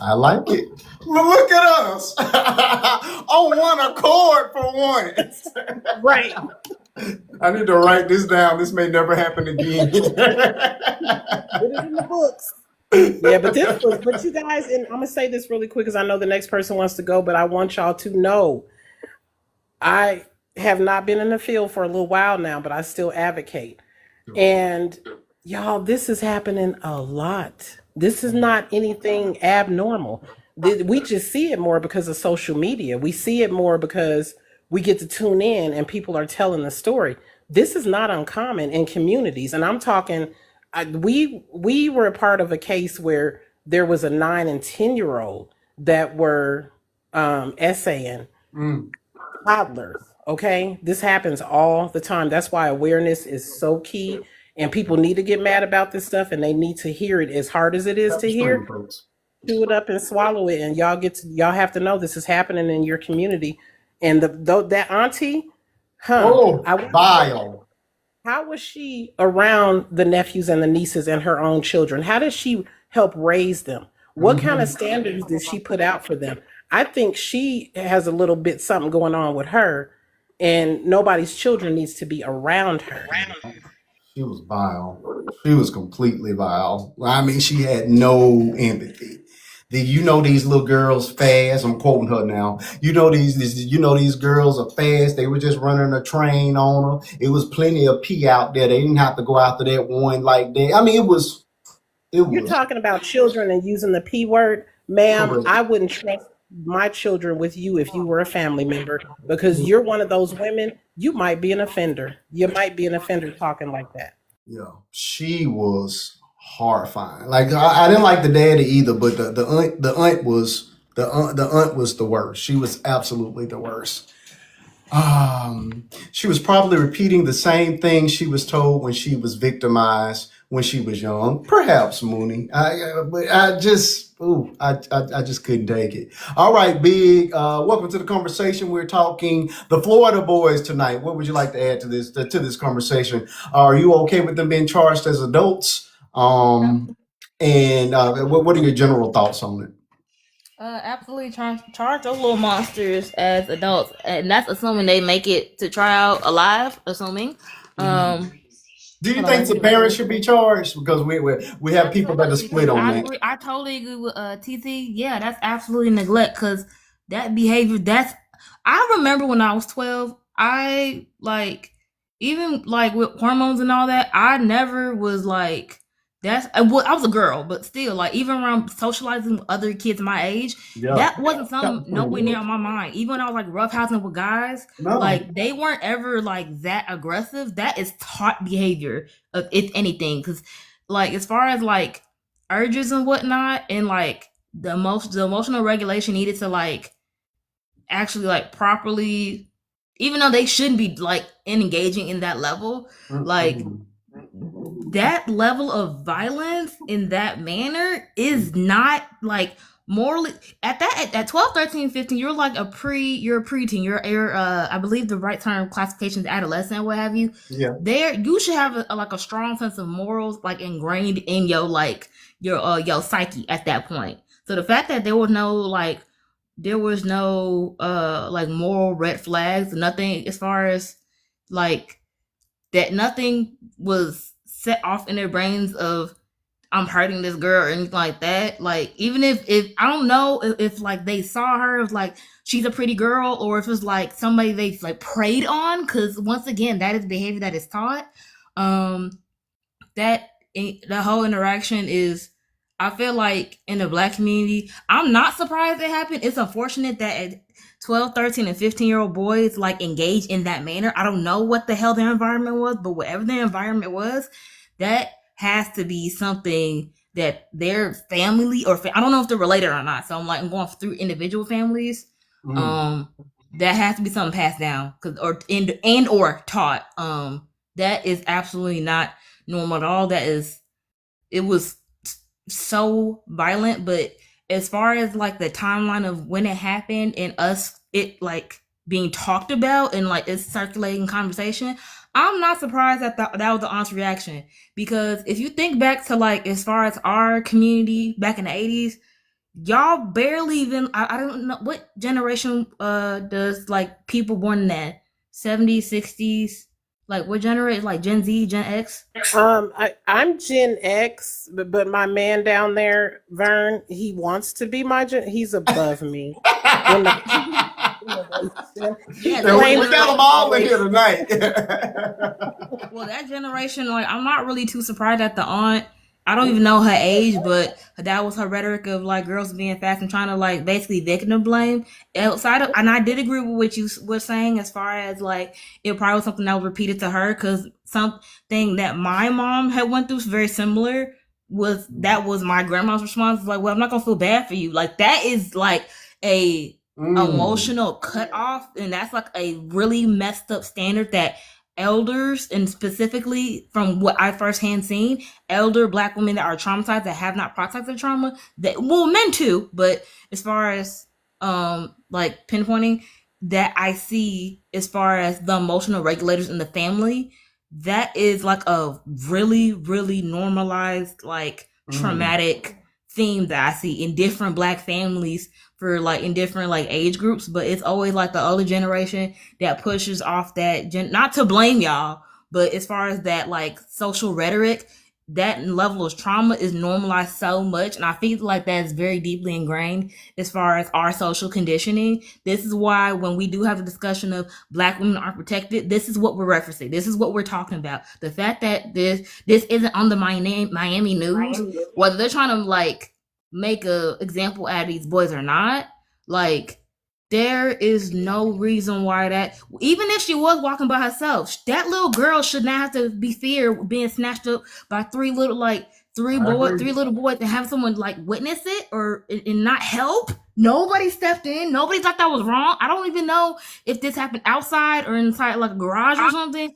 I like it. Well, look at us on one accord for once. Right. I need to write this down. This may never happen again. Put it in the books. Yeah, but you guys, and I'm gonna say this really quick because I know the next person wants to go, but I want y'all to know, I have not been in the field for a little while now, but I still advocate. And y'all, this is happening a lot. This is not anything abnormal. We just see it more because of social media. We see it more because we get to tune in and people are telling the story. This is not uncommon in communities. And I'm talking, we were a part of a case where there was a 9 and 10-year-old that were essaying toddlers. Okay, this happens all the time. That's why awareness is so key, and people need to get mad about this stuff, and they need to hear it. As hard as it is to hear, chew it up and swallow it. And y'all have to know this is happening in your community. And that auntie, vile. How was she around the nephews and the nieces and her own children? How did she help raise them? What kind of standards did she put out for them? I think she has a little bit something going on with her, and nobody's children needs to be around her. She was vile. She was completely vile. I mean, she had no empathy. You know, these little girls fast. I'm quoting her now. You know, these girls are fast. They were just running a train on her. It was plenty of pee out there. They didn't have to go after that one like that. I mean, it was. You're talking about children and using the P word, ma'am. Correct. I wouldn't trust my children with you if you were a family member, because you're one of those women. You might be an offender. You might be an offender talking like that. Yeah, she was horrifying. Like I didn't like the daddy either, but the aunt was the worst. She was absolutely the worst. She was probably repeating the same thing she was told when she was victimized when she was young. Perhaps Mooney. I just couldn't take it. All right, Big. Welcome to the conversation. We're talking the Florida boys tonight. What would you like to add to this conversation? Are you okay with them being charged as adults? And what are your general thoughts on it? Absolutely charge those little monsters as adults, and that's assuming they make it to trial alive. Assuming. Do you think the parents should be charged? Because we have people that are split on that. I totally agree with TC. Yeah, that's absolutely neglect, because that behavior. I remember when I was 12. I even with hormones and all that. I never was like. I was a girl, but still, even around socializing with other kids my age, that wasn't something nowhere near on my mind. Even when I was roughhousing with guys, they weren't ever that aggressive. That is taught behavior, if anything, because as far as urges and whatnot, and the emotional regulation needed to actually properly, even though they shouldn't be engaging in that level, that level of violence in that manner is not morally at 12, 13, 15, you're a preteen. You're I believe the right term classification is adolescent, what have you. Yeah. There you should have a strong sense of morals ingrained in your psyche at that point. So the fact that there was no like like moral red flags, nothing as far as like that, nothing was set off in their brains of I'm hurting this girl or anything like that. Like even if I don't know if like they saw her as like she's a pretty girl or if it's like somebody they like preyed on, because once again that is behavior that is taught. That the whole interaction is, I feel like in the Black community, I'm not surprised it happened. It's unfortunate that 12, 13, and 15-year-old boys like engage in that manner. I don't know what the hell their environment was, but whatever their environment was, that has to be something that their family or I don't know if they're related or not. So I'm going through individual families. That has to be something passed down or taught. That is absolutely not normal at all. It was so violent, but as far as like the timeline of when it happened and it like being talked about and like it's circulating conversation, I'm not surprised that that was the honest reaction, because if you think back to like as far as our community back in the 80s, y'all barely even I don't know what generation does like people born in that 70s 60s, like what generation, like Gen Z, Gen X? I'm Gen X, but my man down there, Vern, he wants to be he's above me. We got them all in here tonight. Well, that generation, like I'm not really too surprised at the aunt. I don't even know her age, but that was her rhetoric of like girls being fast and trying to like basically victim blame. Outside of, and I did agree with what you were saying as far as like it probably was something that was repeated to her, because something that my mom had went through very similar was my grandma's response, like, well, I'm not gonna feel bad for you. Like that is like a emotional cutoff, and that's like a really messed up standard that elders, and specifically from what I firsthand seen, elder Black women that are traumatized, that have not processed their trauma, that, well, men too, but as far as like pinpointing that I see as far as the emotional regulators in the family, that is like a really, really normalized, like traumatic theme that I see in different Black families for like in different like age groups. But it's always like the older generation that pushes off that not to blame y'all, but as far as that like social rhetoric, that level of trauma is normalized so much, and I feel like that is very deeply ingrained as far as our social conditioning. This is why when we do have a discussion of Black women are protected, this is what we're referencing. This is what we're talking about. The fact that this isn't on the Miami news, whether they're trying to like make a example out of these boys or not, like there is no reason why that, even if she was walking by herself, that little girl should not have to be feared being snatched up by three little boys and have someone like witness it or and not help. Nobody stepped in. Nobody thought that was wrong. I don't even know if this happened outside or inside like a garage or something.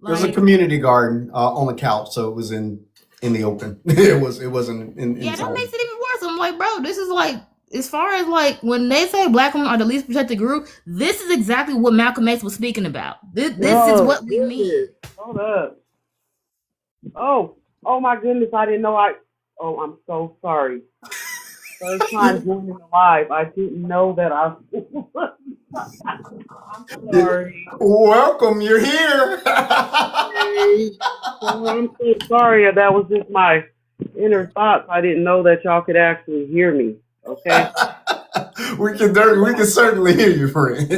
There's a community garden on the couch, so it was in the open. It wasn't in. Yeah, that makes it even worse. I'm like, bro, this is like, as far as like when they say Black women are the least protected group, this is exactly what Malcolm X was speaking about. This is what we mean. Hold up. Oh my goodness, I didn't know I'm so sorry. First time joining the live, I didn't know that I'm sorry. Welcome, you're here. I'm so sorry. That was just my inner thoughts. I didn't know that y'all could actually hear me. Okay. we can certainly hear you, friend.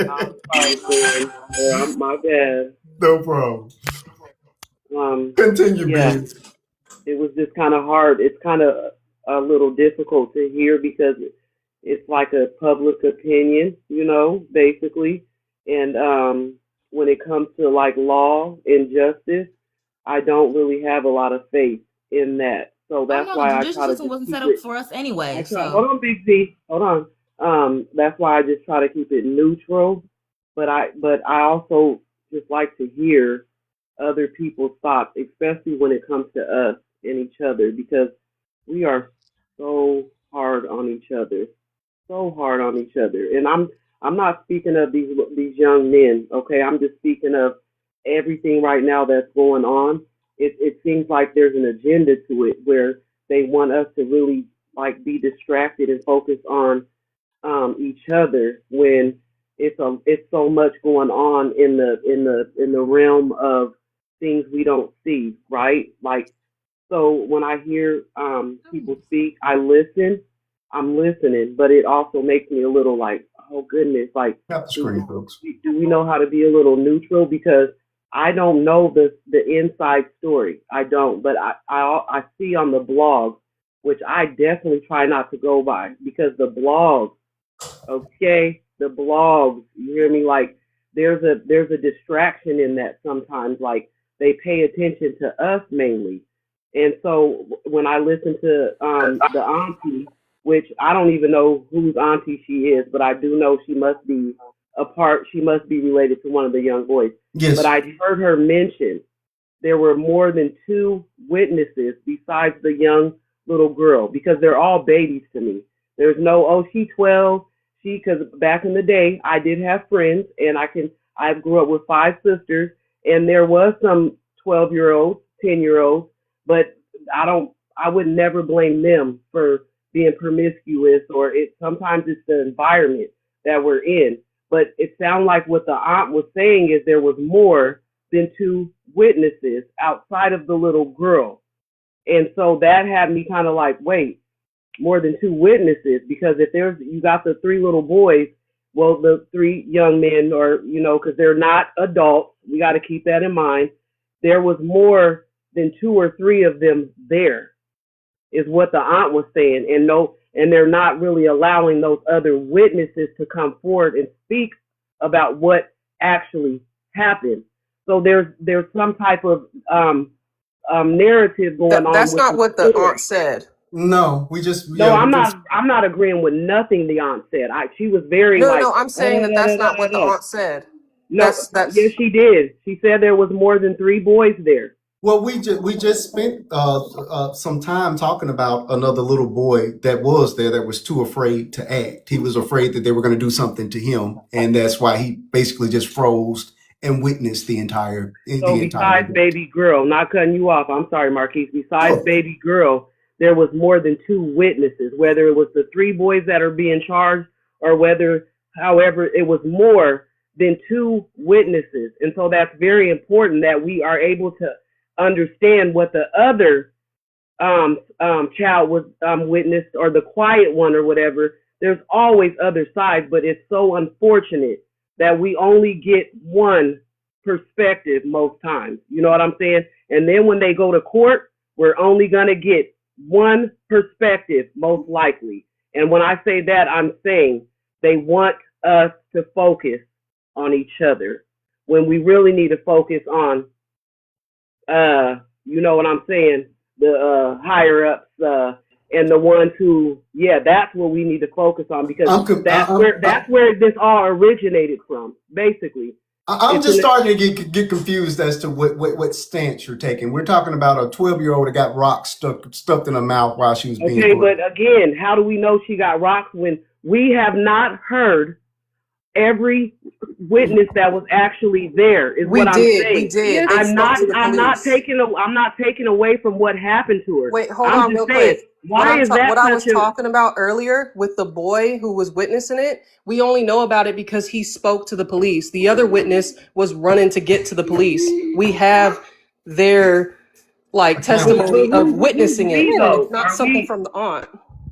I'm sorry, friend. Yeah, my bad. No problem. Continue, yeah. man. It was just kind of hard. It's kind of a little difficult to hear because it's like a public opinion, basically. And when it comes to like law and justice, I don't really have a lot of faith in that. So that's why I try to. The wasn't set up for us anyway. Hold on, Big Z. Hold on. That's why I just try to keep it neutral. But I also just like to hear other people's thoughts, especially when it comes to us and each other, because we are so hard on each other, And I'm not speaking of these young men. Okay, I'm just speaking of everything right now that's going on. It seems like there's an agenda to it where they want us to really like be distracted and focus on each other when it's so much going on in the realm of things we don't see, right? Like, so when I hear people speak, I'm listening, but it also makes me a little like, oh goodness, like, Got the screen, folks. do we know how to be a little neutral? Because I don't know the inside story. I don't, but I see on the blog, which I definitely try not to go by, because the blog, okay, the blogs, you hear me? Like, there's a distraction in that sometimes. Like, they pay attention to us mainly. And so when I listen to the auntie, which I don't even know whose auntie she is, but I do know she must be she must be related to one of the young boys. Yes. But I heard her mention there were more than 2 witnesses besides the young little girl, because they're all babies to me. There's no, oh, she's 12. Because back in the day, I did have friends, and I grew up with 5 sisters, and there was some 12-year-olds, 10-year-olds, but I would never blame them for being promiscuous, or sometimes it's the environment that we're in. But it sounded like what the aunt was saying is there was more than 2 witnesses outside of the little girl. And so that had me kind of like, wait, more than 2 witnesses, because if you got the 3 little boys, well, the 3 young men, or, because they're not adults, we got to keep that in mind. There was more than 2 or 3 of them there, is what the aunt was saying. And they're not really allowing those other witnesses to come forward and speak about what actually happened. So there's some type of narrative going on. That's not what the aunt said. No, I'm not agreeing with nothing the aunt said. She was very No, I'm saying that's not what the aunt said. No, that's yes, she did. She said there was more than 3 boys there. Well, we just spent some time talking about another little boy that was there that was too afraid to act. He was afraid that they were going to do something to him, and that's why he basically just froze and witnessed the entire. So besides baby girl, not cutting you off, I'm sorry, Marquise. Besides baby girl, there was more than 2 witnesses, whether it was the 3 boys that are being charged, or however, it was more than 2 witnesses. And so that's very important that we are able to understand what the other child was witnessed, or the quiet one, or whatever. There's always other sides, but it's so unfortunate that we only get one perspective most times. You know what I'm saying? And then when they go to court, we're only going to get one perspective, most likely. And when I say that, I'm saying they want us to focus on each other, when we really need to focus on, you know what I'm saying, the higher ups, and the ones who, that's what we need to focus on, because that's where this all originated from, basically. I'm just starting to get confused as to what stance you're taking. We're talking about a 12-year-old that got rocks stuffed in her mouth while she was being Okay, but again, how do we know she got rocks when we have not heard every witness that was actually there? Is what I'm saying. We did. I'm not taking away from what happened to her. Wait, hold on real quick. Why is that what I was talking about earlier with the boy who was witnessing it? We only know about it because he spoke to the police. The other witness was running to get to the police. We have their testimony of witnessing it. It's not something from the aunt.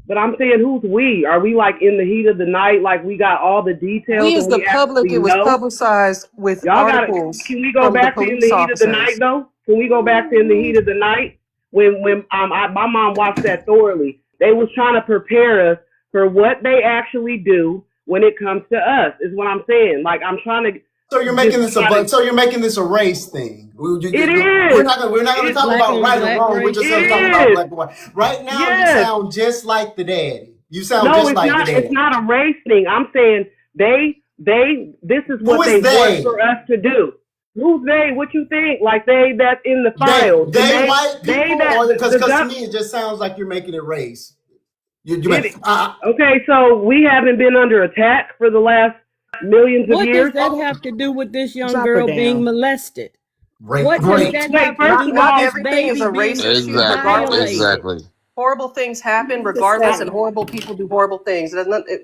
But I'm saying, who's we? Are we like in the heat of the night? Like we got all the details? We as the public, it was publicized with articles. Can we go back to in the heat of the night though? Can we go back to in the heat of the night? When my mom watched that thoroughly. They was trying to prepare us for what they actually do when it comes to us, is what I'm saying. Like, I'm trying to. So you're making this a race thing. It is. We're not going to talk about right or wrong. We're just going to talk about black and white. Right now, you sound just like the daddy. You sound just like the daddy. It's not a race thing. I'm saying this is what they want for us to do. Who's they? What you think? Like that's in the files. They white people, because to me it just sounds like you're making it race. Okay, so we haven't been under attack for the last millions of years. What does that have to do with this young girl being molested? Rape. What does that have to do with Not everything is a racist. Exactly. Hold horrible things happen regardless, and horrible people do horrible things.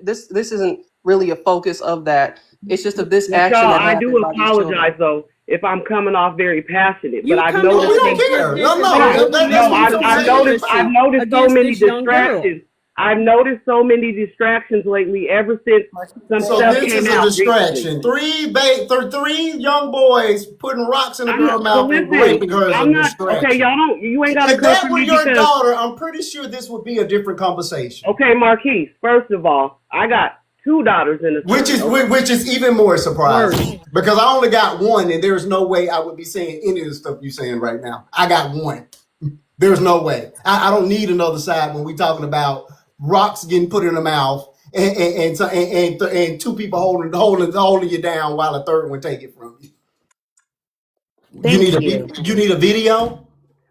This isn't really a focus of that. It's just of this action Y'all, that I happened do by these children. apologize though if I'm coming off very passionate, You but I've coming noticed. We don't care. I've noticed so many Against this young girl. distractions. I've noticed so many distractions lately ever since some So stuff this came is a out distraction. recently. Three young boys putting rocks in a I'm girl's not, so mouth and listen, raping her is I'm a not, distraction. okay, you ain't gotta If come that for were me your because, daughter, I'm pretty sure this would be a different conversation. okay, Marquise, first of all, I got 2 daughters in the Which is family. which is even more surprising Worse. because I only got one, and there's no way I would be saying any of the stuff you're saying right now. I got one. There's no way. I don't need another side when we're talking about rocks getting put in the mouth and 2 people holding you down while a third one take it from you. Thank you. You need a video.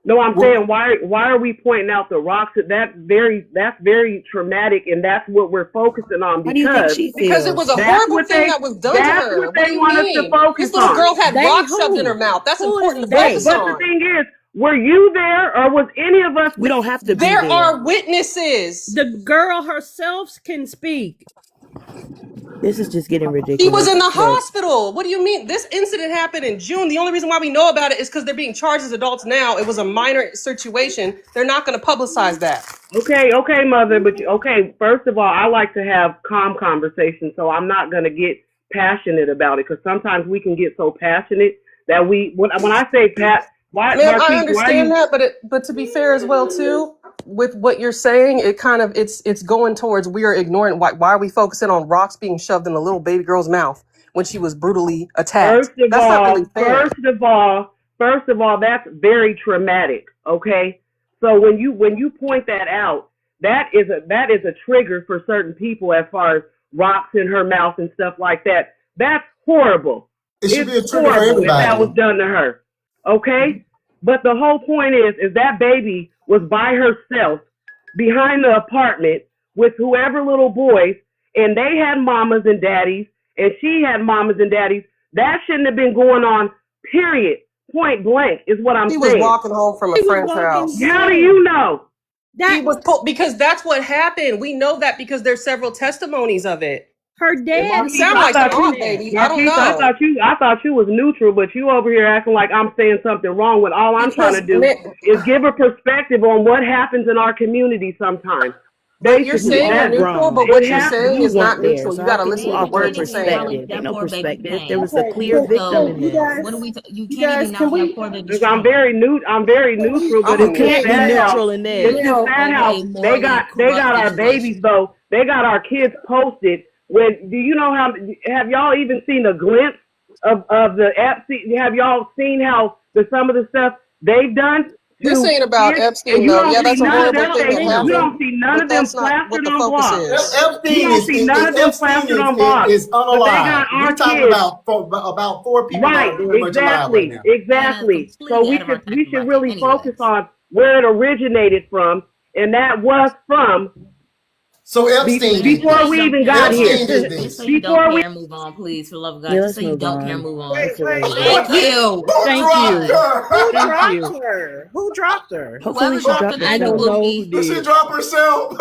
No, I'm Well, saying why are we pointing out the rocks? That's very traumatic, and that's what we're focusing on How do you think because she Because it feels? was a that's horrible what thing they that was done to that's her. what What do they you want us to mean? focus This little on. girl had They rocks shoved in her who? mouth. That's Who is important to they? focus But the on. thing is, were you there or was any of us We don't have to be There there. are witnesses. The girl herself can speak. This is just getting She was ridiculous. in the Look, hospital. What do you mean? This incident happened in June. The only reason why we know about it is because they're being charged as adults now. It was a minor situation. They're not going to publicize that. Okay, mother, but first of all, I like to have calm conversations, so I'm not going to get passionate about it because sometimes we can get so passionate that when I say why, Man, I Marquise, why are understand you, that, but to be fair as well too, with what you're saying, it kind of it's going towards we are ignoring why are we focusing on rocks being shoved in the little baby girl's mouth when she was brutally attacked? first of That's not really fair. first of all, that's very traumatic, okay? So when you point that out, that is a trigger for certain people as far as rocks in her mouth and stuff like that. That's horrible. it should be a It's trigger for horrible if that was everybody. done to her. Okay? But the whole point is that baby was by herself behind the apartment with whoever little boys, and they had mamas and daddies, and she had mamas and daddies. That shouldn't have been going on, period. Point blank is what I'm He was saying. walking home from a she was friend's walking house. How do home. you know? He That was pulled because that's what happened. We know that because there's several testimonies of it. her It dad might Marquise, sound I like the thought mom you, baby. I don't Marquise, know. I thought you was neutral, but you over here acting like I'm saying something wrong when all I'm trying Because to do is give a perspective on what happens in our community sometimes. but you're Basically, saying you're that neutral, wrong. but what it you're has to saying You is not weren't there, neutral. so You I got to can listen to the offer a words you're saying. perspective. Ain't no That poor baby perspective. pain. There was a Okay, clear so victim So in you this. guys, what do we? You you can't guys, even can know that we? poor baby's because I'm trauma. very neutral, but I'm You it's a just can't be sad how neutral in it's this. just No, sad A how morally they corrupt got our situation. babies though. They got our kids posted. When do you know how? Have y'all even seen a glimpse of the Epstein? Have y'all seen how some of the stuff they've done This to ain't about kids? Epstein, And you though. don't Yeah, see that's a none of horrible them. thing that You happened, don't see none but of them that's not what plastered the on focus blogs. is. You Epstein don't see none of them plastered on blogs. is But they got unalive. our We're talking kids. about 4 people that Right, are very much alive right now. exactly. So Completely out of our we tax should bracket. really focus Anyways. on where it originated from, and that was from So Epstein did before this. we even got here. Epstein did Just this. so you Before don't we care, move on, please, for the love of God. Yeah, Just let's so you move don't care, on. move on. Wait, Absolutely. Thank you. Who Thank dropped you. her? who Thank dropped you. her? Who dropped her? Hopefully Whoever she dropped dropped her, herself. I that don't was know who me. Did she did. drop herself?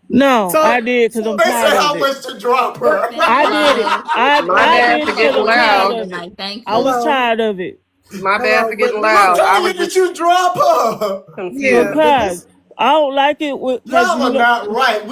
No, So I did because I'm They tired say of how it. much to drop her. Thank I did it. love. My I bad did for it because getting I'm tired loud. of it. Thank I you. was hello, tired of it My bad for but getting I'm loud. I telling you was that just you drop her. confused. yeah, but this because I don't like it because Y'all you are know. not right.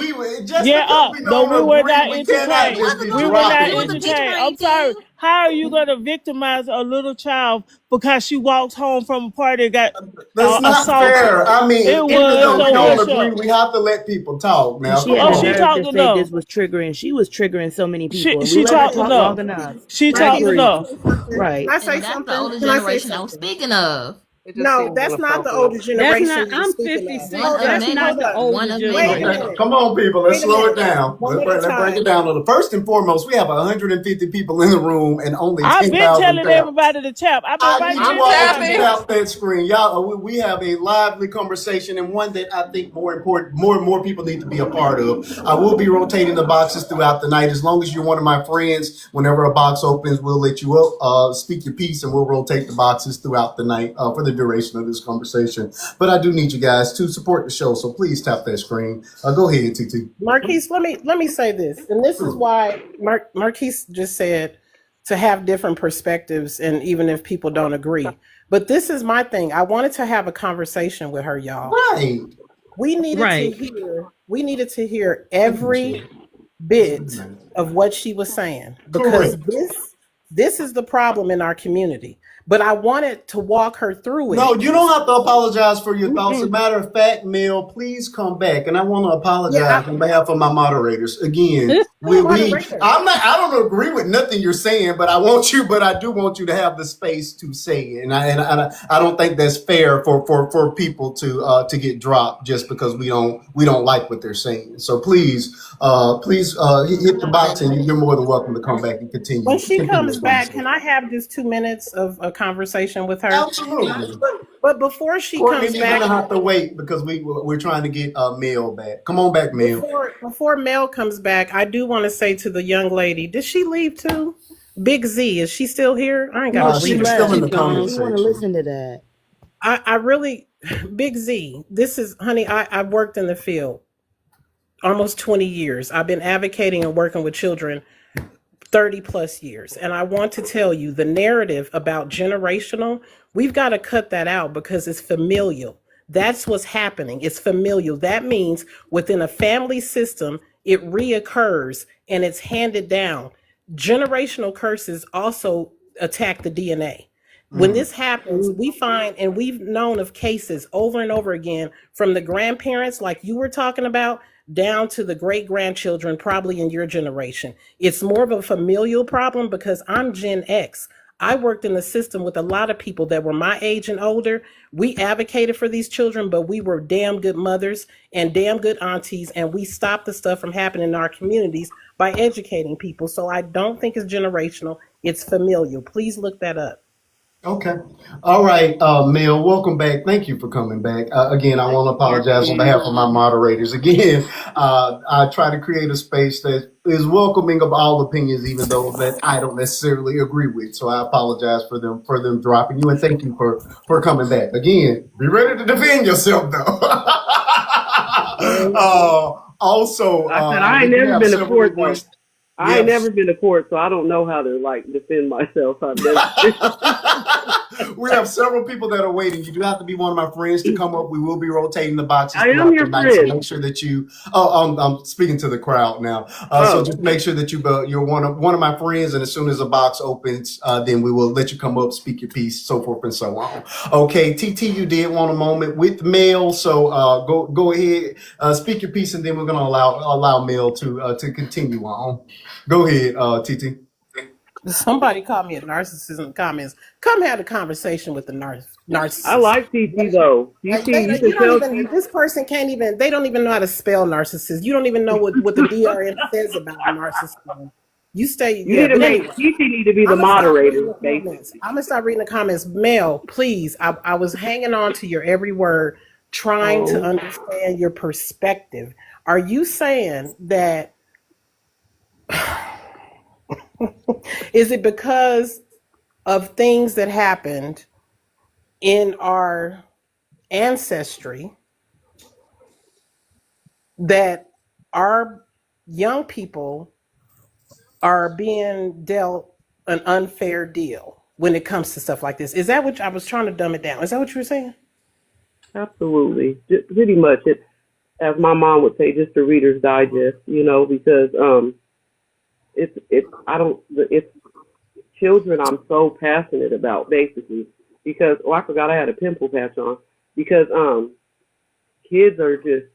Just Yeah, because we no, we don't were agree, not we cannot entertained. just be Other We were not it was dropping a people. entertained. victim I'm sorry. thing. How are you gonna victimize a little child because she walks home from a party and got That's not assaulted? fair. I mean, It even was. though we So don't what's agree, up? we have to let people talk And now. she Come had the on nerve now. to say this was triggering. She was triggering so many people, and we She let her okay. talk So long can enough. I She can talked I enough. say something? Right. Can I say And that's the older something? Can I say generation I was something? speaking of. It just No, seems that's not the inappropriate. older That's generation not. you're I'm speaking of. 56. One of That's many. not Hold the up. One older of Wait a many. minute. Come on, people. Let's Wait a slow it minute. down. One at a Let's break it time. down. First and foremost, we have 150 people in the room and only I've been 10,000 telling taps. everybody to tap. I've been I right need I'm you there all telling to tapping. y'all. tap that screen. Y'all, we have a lively conversation and one that I think more important, more people need to be a part of. I will be rotating the boxes throughout the night. As long as you're one of my friends, whenever a box opens, we'll let you up, speak your piece, and we'll rotate the boxes throughout the night for the duration of this conversation. But I do need you guys to support the show, so please tap that screen. Go ahead, TT. Marquise, let me say this, and this is why Marquise just said to have different perspectives, and even if people don't agree. But this is my thing. I wanted to have a conversation with her, y'all. Right. We needed to hear every bit of what she was saying, because this is the problem in our community. But I wanted to walk her through it. No, you don't have to apologize for your thoughts. As a matter of fact, Mel, please come back. And I want to apologize on behalf of my moderators. Again, I don't agree with nothing you're saying, but I do want you to have the space to say it. And I don't think that's fair for people to get dropped just because we don't like what they're saying. So please hit the box, and you're more than welcome to come back and continue. When she comes back, can I have just 2 minutes of a conversation with her? Absolutely. But before she Courtney, comes you're back, gonna have to wait because we're trying to get Mel back. Come on back, Mel. before Mel comes back, I do want to say to the young lady, did she leave too? Big Z, is she still here? I ain't got to read she's her. still in the comments You want to section. listen to that? I really, Big Z, this is, honey, I've worked in the field almost 20 years. I've been advocating and working with children 30 plus years. And I want to tell you the narrative about generational, we've got to cut that out because it's familial. That's what's happening. It's familial. That means within a family system, it reoccurs and it's handed down. Generational curses also attack the DNA. When this happens, we find, and we've known of cases over and over again from the grandparents, like you were talking about, down to the great grandchildren, probably in your generation. It's more of a familial problem because I'm Gen X. I worked in the system with a lot of people that were my age and older. We advocated for these children, but we were damn good mothers and damn good aunties, and we stopped the stuff from happening in our communities by educating people. So I don't think it's generational, it's familial. Please look that up. Okay. All right, Mel, welcome back. Thank you for coming back. Again, I want to apologize on behalf of my moderators. Again, I try to create a space that is welcoming of all opinions, even though that I don't necessarily agree with. So I apologize for them dropping you, and thank you for coming back. Again, be ready to defend yourself, though. Also, I said I ain't never been to court though. I ain't never been to court, so I don't know how to defend myself. We have several people that are waiting. You do have to be one of my friends to come up. We will be rotating the boxes. I am your tonight, so friend. make sure that you. Oh, I'm speaking to the crowd now. So just make sure that you're one of my friends, and as soon as a box opens, then we will let you come up, speak your piece, so forth and so on. Okay, TT, you did want a moment with Mel, so go ahead, speak your piece, and then we're gonna allow Mel to continue on. Go ahead, TT. Somebody called me a narcissist in the comments. Come have a conversation with the narcissist. I like TT though. TT, this person can't even, they don't even know how to spell narcissist. You don't even know what the DRM says about narcissism. You stay. TT need to be the moderator. I'm gonna start reading the comments. Mel, please. I was hanging on to your every word, trying to understand your perspective. Are you saying that? Is it because of things that happened in our ancestry that our young people are being dealt an unfair deal when it comes to stuff like this? Is that what I was trying to dumb it down? Is that what you were saying? Absolutely, pretty much. It, as my mom would say, just the Reader's Digest. Because it's children I'm so passionate about, basically, because I forgot I had a pimple patch on, because kids are just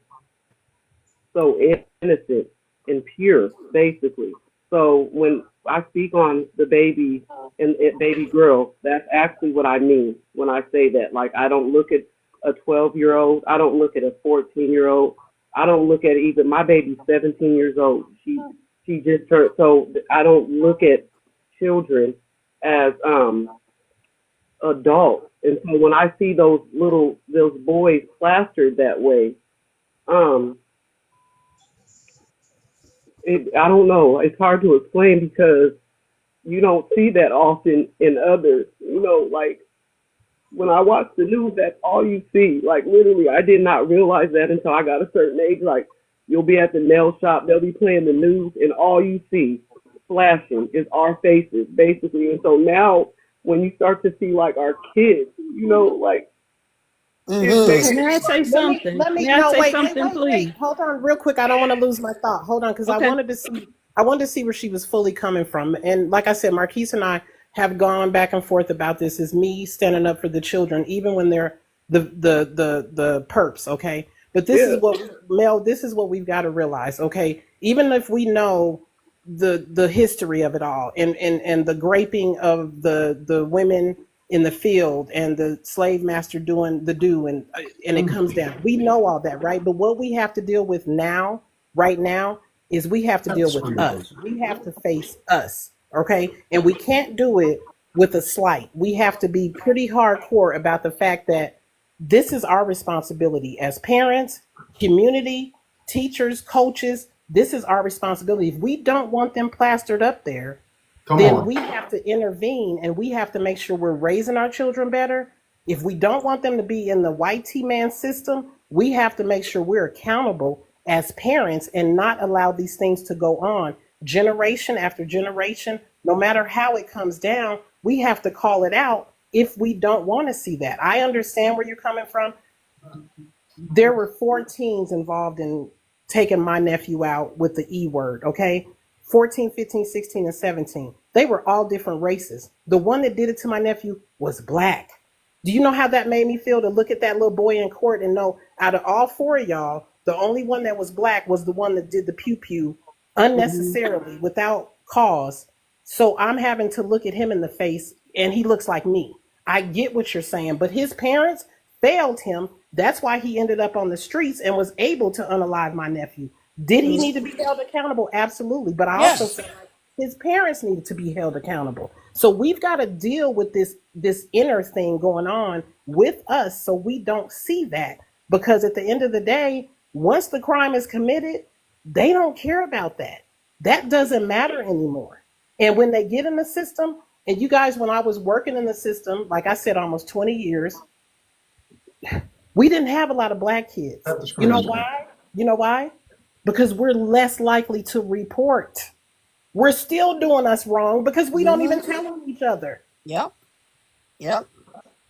so innocent and pure, basically. So when I speak on the baby and baby girl, that's actually what I mean when I say that. Like, I don't look at a 12-year-old, I don't look at a 14-year-old, I don't look at even my baby's 17 years old. She just turned, so I don't look at children as adults. And so when I see those boys plastered that way, I don't know. It's hard to explain because you don't see that often in others. when I watch the news, that's all you see. Like literally, I did not realize that until I got a certain age. Like you'll be at the nail shop, they'll be playing the news, and all you see flashing is our faces, basically. And so now, when you start to see like our kids, like it makes Can May I say something? May I no, say wait, something, please? hold on real quick. I don't want to lose my thought. Hold on, because Okay. I wanted to see where she was fully coming from. And like I said, Marquise and I have gone back and forth about this. Is me standing up for the children, even when they're the perps, okay? But this yeah. is what Mel, this is what we've got to realize, okay? Even if we know the history of it all and the graping of the women in the field and the slave master doing the do and it comes down. We know all that, right? But what we have to deal with now, right now, is we have to deal with us. We have to face us, okay? And we can't do it with a slight. We have to be pretty hardcore about the fact that this is our responsibility as parents, community, teachers, coaches. This is our responsibility. If we don't want them plastered up there, then we have to intervene and we have to make sure we're raising our children better. If we don't want them to be in the white T-man system, we have to make sure we're accountable as parents and not allow these things to go on generation after generation. No matter how it comes down, we have to call it out if we don't want to see that. I understand where you're coming from. There were 4 teens involved in taking my nephew out with the E word, okay? 14, 15, 16, and 17. They were all different races. The one that did it to my nephew was black. Do you know how that made me feel to look at that little boy in court and know out of all 4 of y'all, the only one that was black was the one that did the pew pew unnecessarily without cause. So I'm having to look at him in the face and he looks like me. I get what you're saying, but his parents failed him. That's why he ended up on the streets and was able to unalive my nephew. Did he need to be held accountable? Absolutely. But I also feel like his parents needed to be held accountable. So we've got to deal with this inner thing going on with us so we don't see that. Because at the end of the day, once the crime is committed, they don't care about that. That doesn't matter anymore. And when they get in the system, and you guys, when I was working in the system, like I said, almost 20 years, we didn't have a lot of black kids. You know why? You know why? Because we're less likely to report. We're still doing us wrong because we don't even tell on each other. Yep.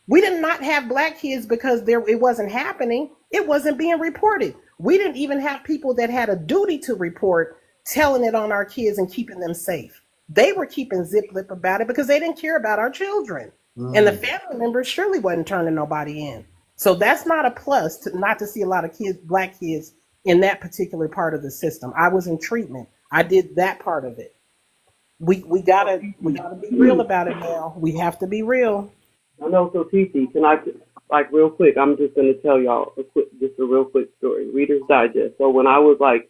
We did not have black kids because it wasn't happening. It wasn't being reported. We didn't even have people that had a duty to report telling it on our kids and keeping them safe. They were keeping zip lip about it because they didn't care about our children. And the family members surely wasn't turning nobody in. So that's not a plus not to see a lot of kids, black kids, in that particular part of the system. I was in treatment. I did that part of it. We gotta be real about it now. We have to be real. I know. So TC, can I real quick? I'm just gonna tell y'all a real quick story. Reader's Digest. So when I was like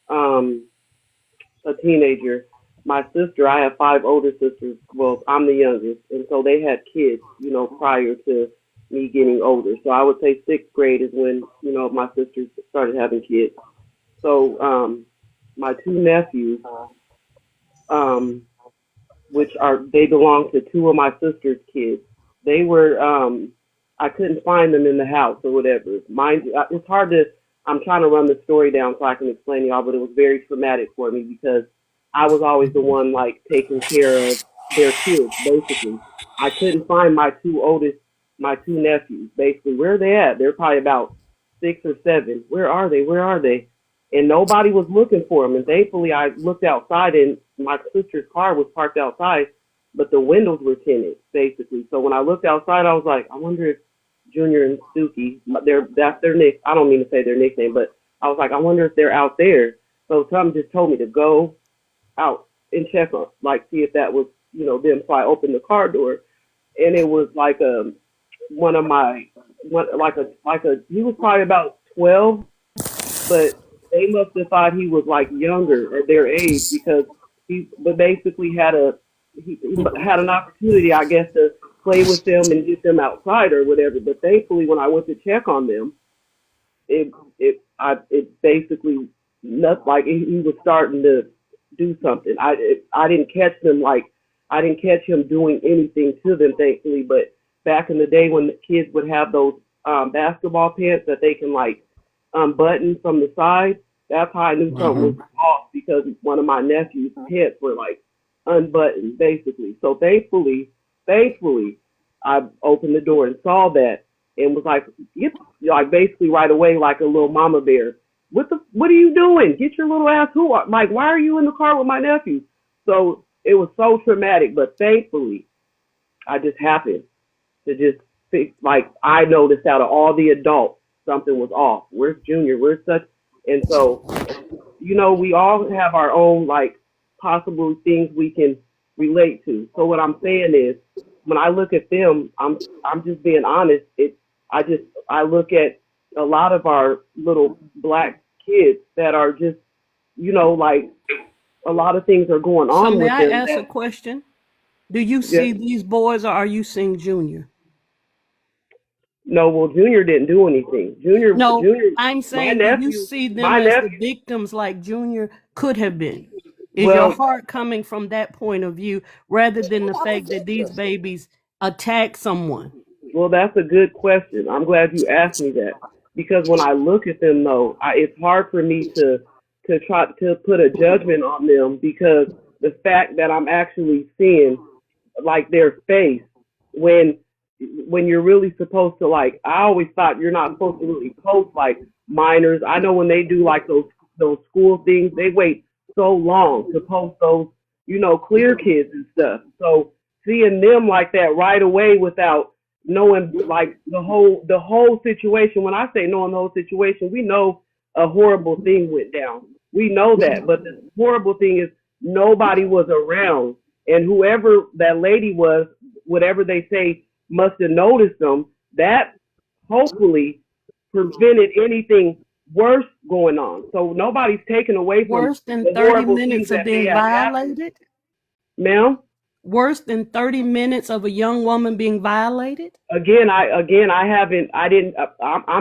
a teenager, my sister, I have 5 older sisters. Well, I'm the youngest, and so they had kids, prior to me getting older. So I would say 6th grade is when, my sisters started having kids. So my 2 nephews, they belong to 2 of my sister's kids. They were, I couldn't find them in the house or whatever. Mind you, it's hard to, I'm trying to run the story down so I can explain to y'all, but it was very traumatic for me because I was always the one taking care of their kids, basically. I couldn't find my 2 nephews, basically. Where are they at? They're probably about 6 or 7. Where are they? And nobody was looking for them. And thankfully, I looked outside, and my sister's car was parked outside, but the windows were tinted, basically. So when I looked outside, I was like, I wonder if Junior and Suki, that's their nick. I don't mean to say their nickname, but I was like, I wonder if they're out there. So something just told me to go out and check on, see if that was, them. So I opened the car door, and it was he was probably about 12, but they must have thought he was younger at their age because he had an opportunity, I guess, to play with them and get them outside or whatever. But thankfully, when I went to check on them, it basically not he was starting to do something. I didn't catch them I didn't catch him doing anything to them, thankfully, but back in the day when the kids would have those basketball pants that they can like unbutton from the side. That's how I knew something was off, because one of my nephew's pants were like unbuttoned basically. So thankfully, I opened the door and saw that and was like, like basically right away, like a little mama bear. What are you doing? Get your little ass like, why are you in the car with my nephew? So it was so traumatic, but thankfully I just happened to just think, like, I noticed out of all the adults, something was off. Where's Junior? Where's such? And so, you know, we all have our own, like, possible things we can relate to. So what I'm saying is, when I look at them, I'm just being honest. I look at a lot of our little black kids that are just, you know, like, a lot of things are going on So may with I them. ask a question? Do you see these boys, or are you seeing Junior? No, well, Junior didn't do anything. Junior, No, Junior, I'm my saying, do nephew, you see them my as the nephew. victims like Junior could have been? Is your Well, heart coming from that point of view rather than the fact that these babies attack someone? well, that's a good question. I'm glad you asked me that, because when I look at them, though, it's hard for me to try to put a judgment on them, because the fact that I'm actually seeing like their face when you're really supposed to, like, I always thought you're not supposed to really post like minors. I know when they do like those school things, they wait so long to post those, you know, clear kids and stuff. So seeing them like that right away without knowing like the whole situation. When I say knowing the whole situation, we know a horrible thing went down. We know that, but the horrible thing is nobody was around, and whoever that lady was, whatever they say, must have noticed them. That hopefully prevented anything worse going on. So nobody's taken away from Worse than the 30 horrible things minutes of that may being have happened. violated? Ma'am? Worse than 30 minutes of a young woman being violated? I'm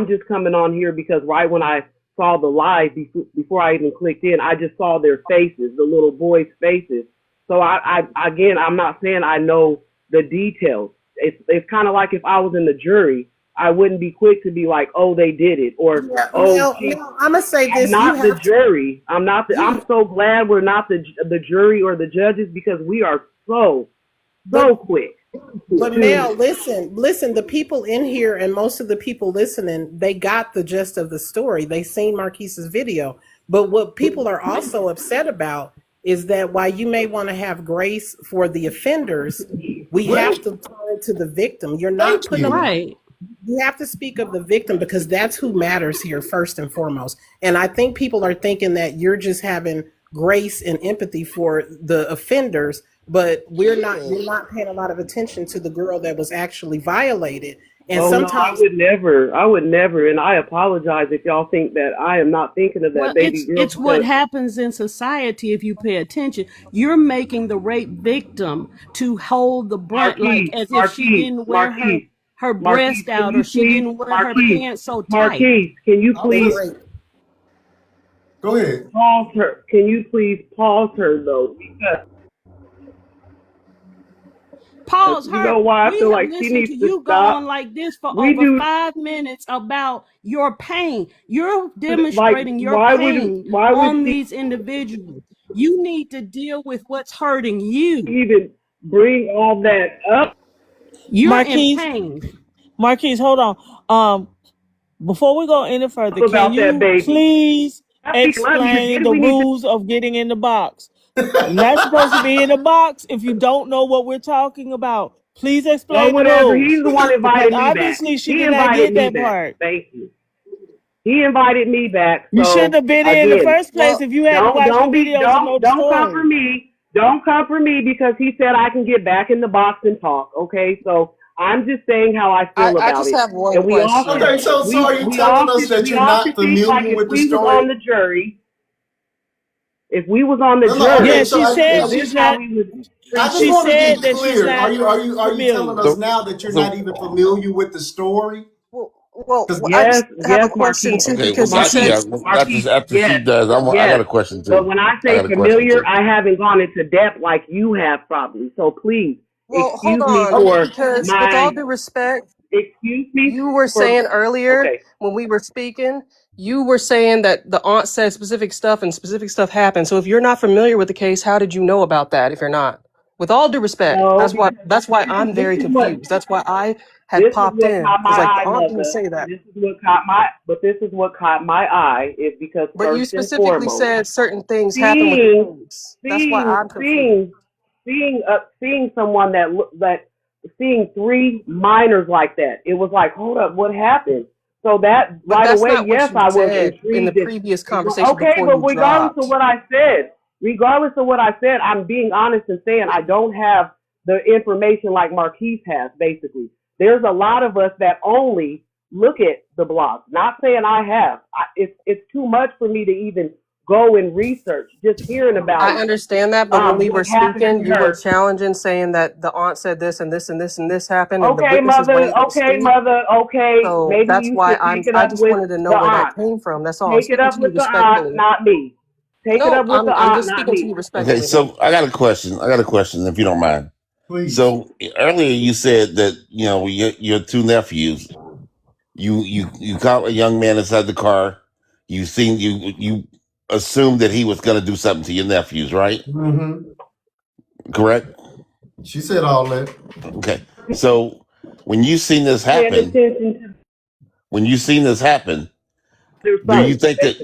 just coming on here because right when I saw the live, before I even clicked in, I just saw their faces, the little boys' faces. So I'm not saying I know the details. It's kind of like if I was in the jury, I wouldn't be quick to be like, oh, they did it, or I'm gonna say this. I'm not the jury. I'm so glad we're not the jury or the judges, because we are so quick. But Mel, listen, the people in here and most of the people listening, they got the gist of the story. They seen Marquise's video. But what people are also upset about is that while you may want to have grace for the offenders, we have to turn to the victim. You're not putting them right. You have to speak of the victim, because that's who matters here first and foremost. And I think people are thinking that you're just having grace and empathy for the offenders, but you're not paying a lot of attention to the girl that was actually violated. And sometimes no, I would never, and I apologize if y'all think that I am not thinking of that baby girl. It's what happens in society if you pay attention. You're making the rape victim to hold the brunt, like as if she didn't wear her breast out, or she didn't wear her pants so tight. Marquise, can you please go ahead? Pause her. Can you please pause her though? Because pause her. You know why I feel like she needs to to you stop? go on like this for over 5 minutes about your pain. You're demonstrating your pain on these individuals. You need to deal with what's hurting you. Even bring all that up. You're in pain. Marquise, hold on. Before we go any further, can you please explain the rules of getting in the box? You're not supposed to be in the box if you don't know what we're talking about. Please explain the rules. He's the one that invited me back. Obviously, she did not get that part. Thank you. He invited me back. You shouldn't have been in the first place if you hadn't watched the videos. Don't come for me. Don't come for me because he said I can get back in the box and talk. Okay, so I'm just saying how I feel about it. I just have one question. Okay, so are you telling us that you're not familiar with the story? On the jury. If we was on the jury, yeah, she said she's not. I just want to be clear. Are you telling us now that you're not even familiar with the story? Well, yes, I have a question too, because you said after she does, I got a question too. But when I say familiar, I haven't gone into depth like you have probably. So please, Well, hold excuse me on, for because with all my, due respect, excuse me you were for, saying earlier okay. when we were speaking, you were saying that the aunt said specific stuff and specific stuff happened. So if you're not familiar with the case, how did you know about that if you're not? With all due respect, No, that's why because I'm this very is what confused. That's why I had this is popped what in caught my because like the eye, aunt didn't mother. say that. This is what caught my eye is because But you first and specifically foremost, said certain things happen with the seeing case. That's why seeing I'm confused. seeing seeing someone that seeing three minors like that, it was like, hold up, what happened? So that But right that's away, not what yes, you I was said in the intrigued. previous conversation Okay, before but you dropped. regardless of what I said, I'm being honest and saying I don't have the information like Marquise has. Basically, there's a lot of us that only look at the blogs. Not saying I have. It's too much for me to even go and research. Just hearing I about understand that, but when we were what happened speaking, to you were her. challenging, saying that the aunt said this and this and this and this happened, and the Okay, witnesses mother. weren't able to Okay, speak. mother. Okay, So maybe that's you why should take it I up just with wanted to know the where that aunt. came from. That's all. I'm Take it speaking up to you with the aunt, respectfully. not me. Take it No, up with the I'm aunt, just not speaking to me. you Okay, respectfully. so I got a question. If you don't mind. Please. So earlier you said that your two nephews. You caught a young man inside the car. You assumed that he was going to do something to your nephews, right? Correct. She said all that. Okay. So when you seen this Paying happen, attention to do you son. think that?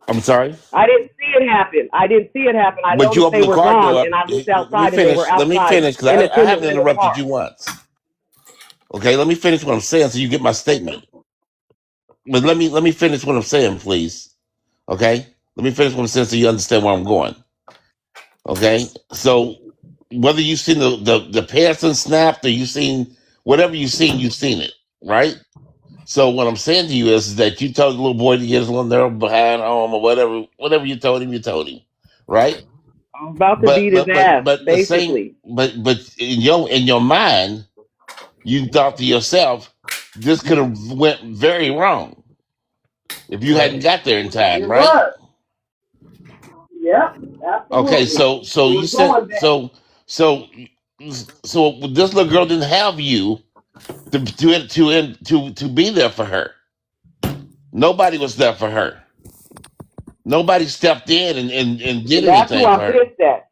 I'm sorry, I didn't see it happen. I but you noticed they opened the were car gone, door. and I looked Let me outside, and they were finish. Let me outside finish because in I haven't attendance in the interrupted car. you once. Okay. Let me finish what I'm saying so you get my statement. But let me finish what I'm saying, please. Okay. Let me finish what I'm saying so you understand where I'm going. Okay. So whether you seen the passing snapped or you seen whatever you've seen it, right? So what I'm saying to you is that you told the little boy to get his little narrow behind home or whatever you told him, right? I was about to But beat his but but ass, but the same basically. but in your mind, you thought to yourself, this could have went very wrong if you hadn't got there in time, It right? was. Yep, Okay, absolutely. so It you was said going back. so this little girl didn't have you to be there for her. Nobody was there for her. Nobody stepped in and did That's who anything for I'm her. pissed at.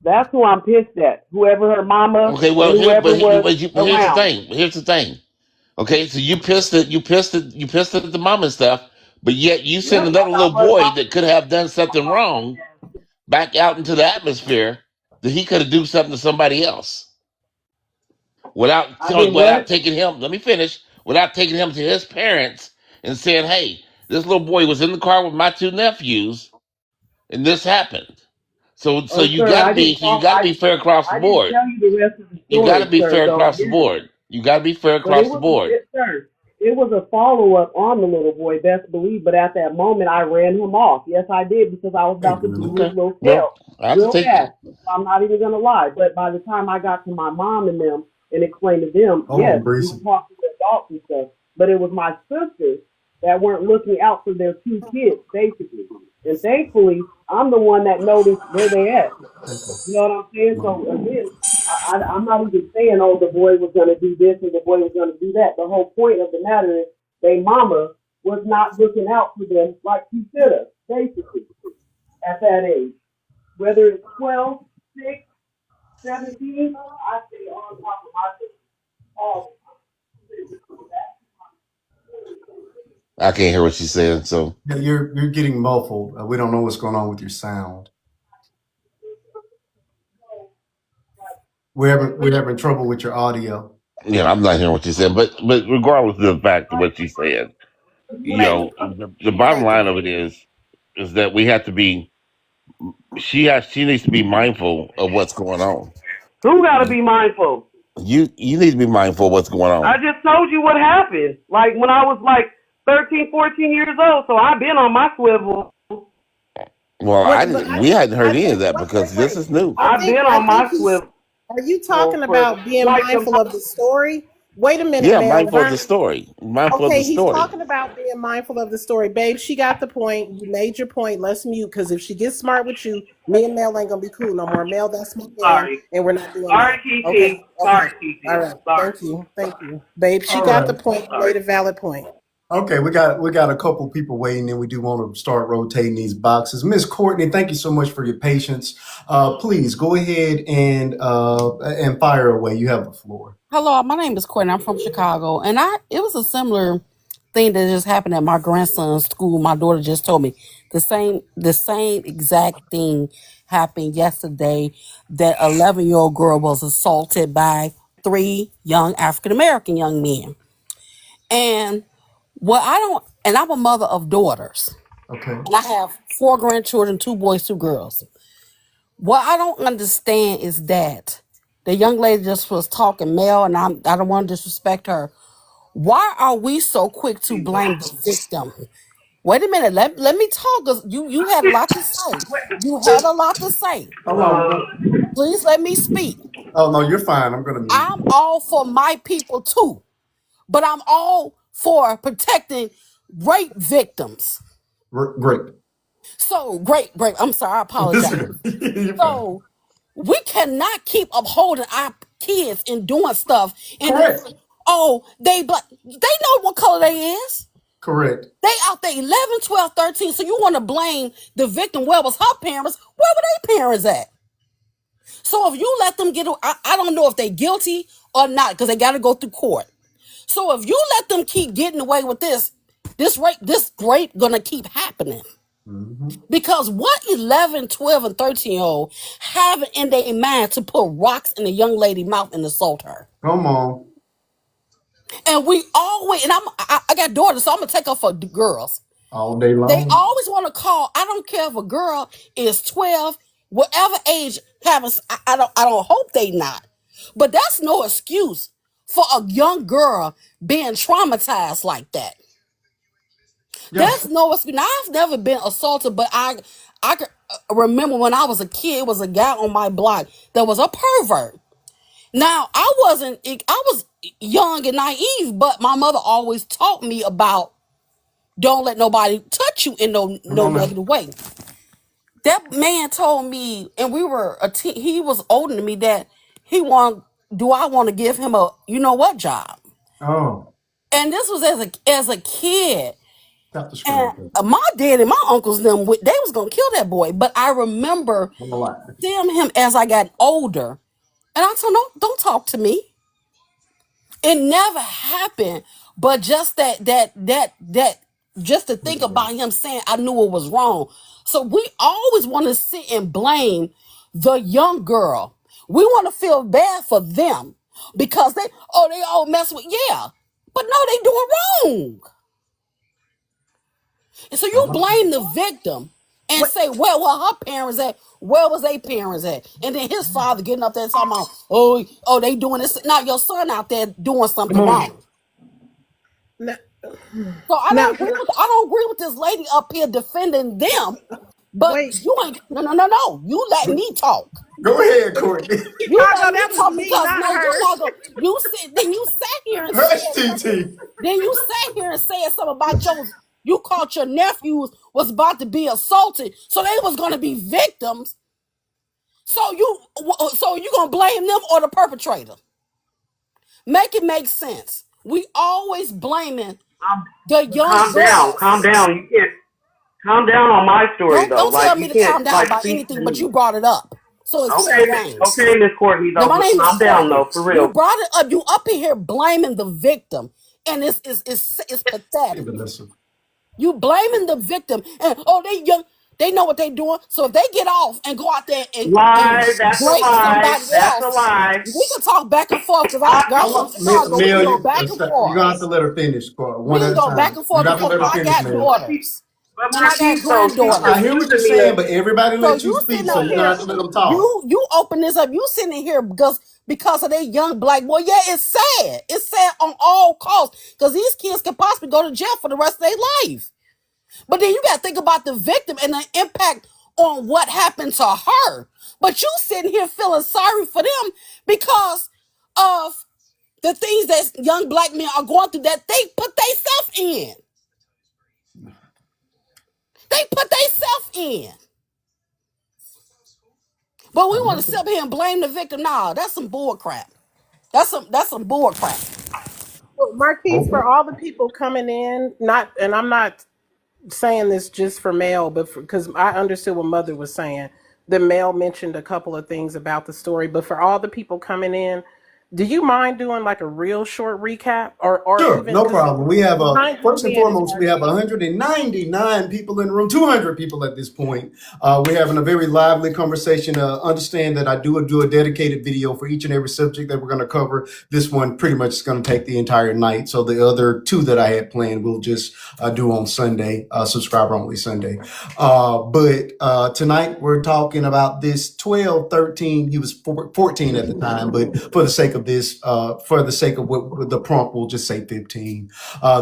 That's who I'm pissed at. Whoever her mama Okay, and well, whoever was but here's the around. thing. Here's the thing. Okay, so you pissed at the mom and stuff, but yet you sent Yep, another like I little was boy my that could have done something wrong back out into the atmosphere that he could have do something to somebody else I did without what? taking him. Let me finish. Without taking him to his parents and saying, "Hey, this little boy was in the car with my two nephews, and this happened." So Oh you sir, got to I be didn't so you talk got to be fair across the I didn't board. tell you the rest of the You got to story, be sir, fair so across the board. You got to be fair but it across the was board. sir. It was a follow up on the little boy, best believe, but at that moment I ran him off. Yes, I did because I was about to beat his Okay. little Well, tail I have to real take. fast. I'm not even gonna lie. But by the time I got to my mom and them and explained to them, Hold yes, on, we Breezy. were talking to adults and stuff. But it was my sisters that weren't looking out for their two kids, basically. And thankfully, I'm the one that noticed where they at. You know what I'm saying? So again, I'm not even saying, oh, the boy was going to do this or the boy was going to do that. The whole point of the matter is, they mama was not looking out for them like she should have, basically, at that age. Whether it's 12, 6, 17, I stay on top of my things all I can't hear what she's saying. So Yeah, you're getting muffled. We don't know what's going on with your sound. We're having trouble with your audio. yeah, I'm not hearing what she's saying. But regardless of the fact of what she's saying, the bottom line of it is that we have to be. She needs to be mindful of what's going on. Who got to be mindful? You need to be mindful of what's going I on. just told you what happened. Like when I was like 13, 14 years old, so I've been on my swivel. Well, we hadn't heard I any of think, that because this is new. I've been I on my think he's, swivel are you talking for about being quite some mindful time. of the story Wait a minute, Yeah, Mel. mindful of the story. Mindful of Okay, the he's story. talking about being mindful of the story. Babe, she got the point. You made your point. Let's mute, because if she gets smart with you, me and Mel ain't gonna be cool no more. Mel, that's my man, Sorry. and we're not doing Sorry, that. TT. Okay. Sorry, Okay. TT. All right. Sorry. Thank you. Babe, she All got the right. point. You made a valid point. Okay, we got a couple people waiting, and we do want to start rotating these boxes. Miss Courtney, thank you so much for your patience. Please go ahead and fire away. You have the floor. Hello, my name is Courtney. I'm from Chicago, and it was a similar thing that just happened at my grandson's school. My daughter just told me the same exact thing happened yesterday. That 11-year-old girl was assaulted by 3 young African American young men, and I'm a mother of daughters, Okay. and I have 4 grandchildren, 2 boys, 2 girls. What I don't understand is that the young lady just was talking Mel, and I don't want to disrespect her. Why are we so quick to blame the victim? Wait a minute, let me talk. 'Cause you had a lot to say. You had a lot to say. Hold on. Please let me speak. Oh no, you're fine. I'm gonna mute. I'm all for my people too, but I'm all for protecting rape victims. Great. So great. I'm sorry, I apologize. So we cannot keep upholding our kids and doing stuff and Correct. They know what color they is. Correct. They out there 11, 12, 13. So you want to blame the victim? Where was her parents? Where were their parents at? So if you let them get, I don't know if they're guilty or not, because they got to go through court. So if you let them keep getting away with this rape gonna keep happening. Mm-hmm. Because what 11, 12, and 13-year-old have it in their mind to put rocks in a young lady's mouth and assault her? Come on. And we always, and I got daughters, so I'm gonna take her for the girls. All day long. They always want to call. I don't care if a girl is 12, whatever age. I don't hope they not. But that's no excuse for a young girl being traumatized like that. Yeah. That's no excuse. Now, I've never been assaulted, but I could remember when I was a kid, it was a guy on my block that was a pervert. Now, I was young and naive, but my mother always taught me about don't let nobody touch you in no negative way. That man told me, and we were he was older than me, that do I want to give him a you know what job? Oh. And this was as a kid. Stop the screen. And my dad and my uncles, they was gonna kill that boy. But I remember seeing him as I got older, and I told him, don't talk to me. It never happened, but just just to think about him saying I knew it was wrong. So we always want to sit and blame the young girl. We want to feel bad for them because they all mess with, but no, they doing wrong. And so you blame the victim and say, where were her parents at? Where was their parents at? And then his father getting up there talking about, they doing this. Now your son out there doing something wrong. So I don't agree with this lady up here defending them. But you ain't no. You let me talk. Go ahead, Courtney. You let me talk because you sat here and said something about you called your nephews was about to be assaulted, so they was gonna be victims. So you gonna blame them or the perpetrator? Make it make sense. We always blaming the young girls. Calm down. You can't calm down on my story though. Don't tell me to calm down about anything, but you brought it up. So it's okay, Miss Courtney though. My name calm down though, for real. You brought it up. You up in here blaming the victim, and it's pathetic. You blaming the victim, and they young. They know what they doing. So if they get off and go out there and that's break somebody else, that's a lie. We can talk back and forth because I got from Chicago. We can go back and forth. You're gonna have to let her finish. We can go back and forth because I got daughters. And I got granddaughters. I hear what you're saying, but everybody let you speak, so you're gonna have to let them talk. You open this up. You sitting in here because of that young black boy. Yeah, it's sad. It's sad on all costs because these kids could possibly go to jail for the rest of their life. But then you got to think about the victim and the impact on what happened to her. But you sitting here feeling sorry for them because of The things that young black men are going through that they put themselves in. They put themselves in. But we want to sit up here and blame the victim. Nah, that's some bull crap. That's some bull crap. Well, Marquise, for all the people coming in, and I'm not saying this just for Mel, but because I understood what Mother was saying. The Mel mentioned a couple of things about the story, but for all the people coming in, do you mind doing like a real short recap, or Sure, even no because problem. We have first and behind is foremost, we have Marquise. 199 people in the room, 200 people at this point. We're having a very lively conversation. Understand that I do a dedicated video for each and every subject that we're going to cover. This one pretty much is going to take the entire night. So the other two that I had planned, we'll just do on Sunday, subscriber only Sunday. But tonight we're talking about this 12, 13. He was 14 at the time, but for the sake of this, for the sake of what the prompt, we'll just say 15.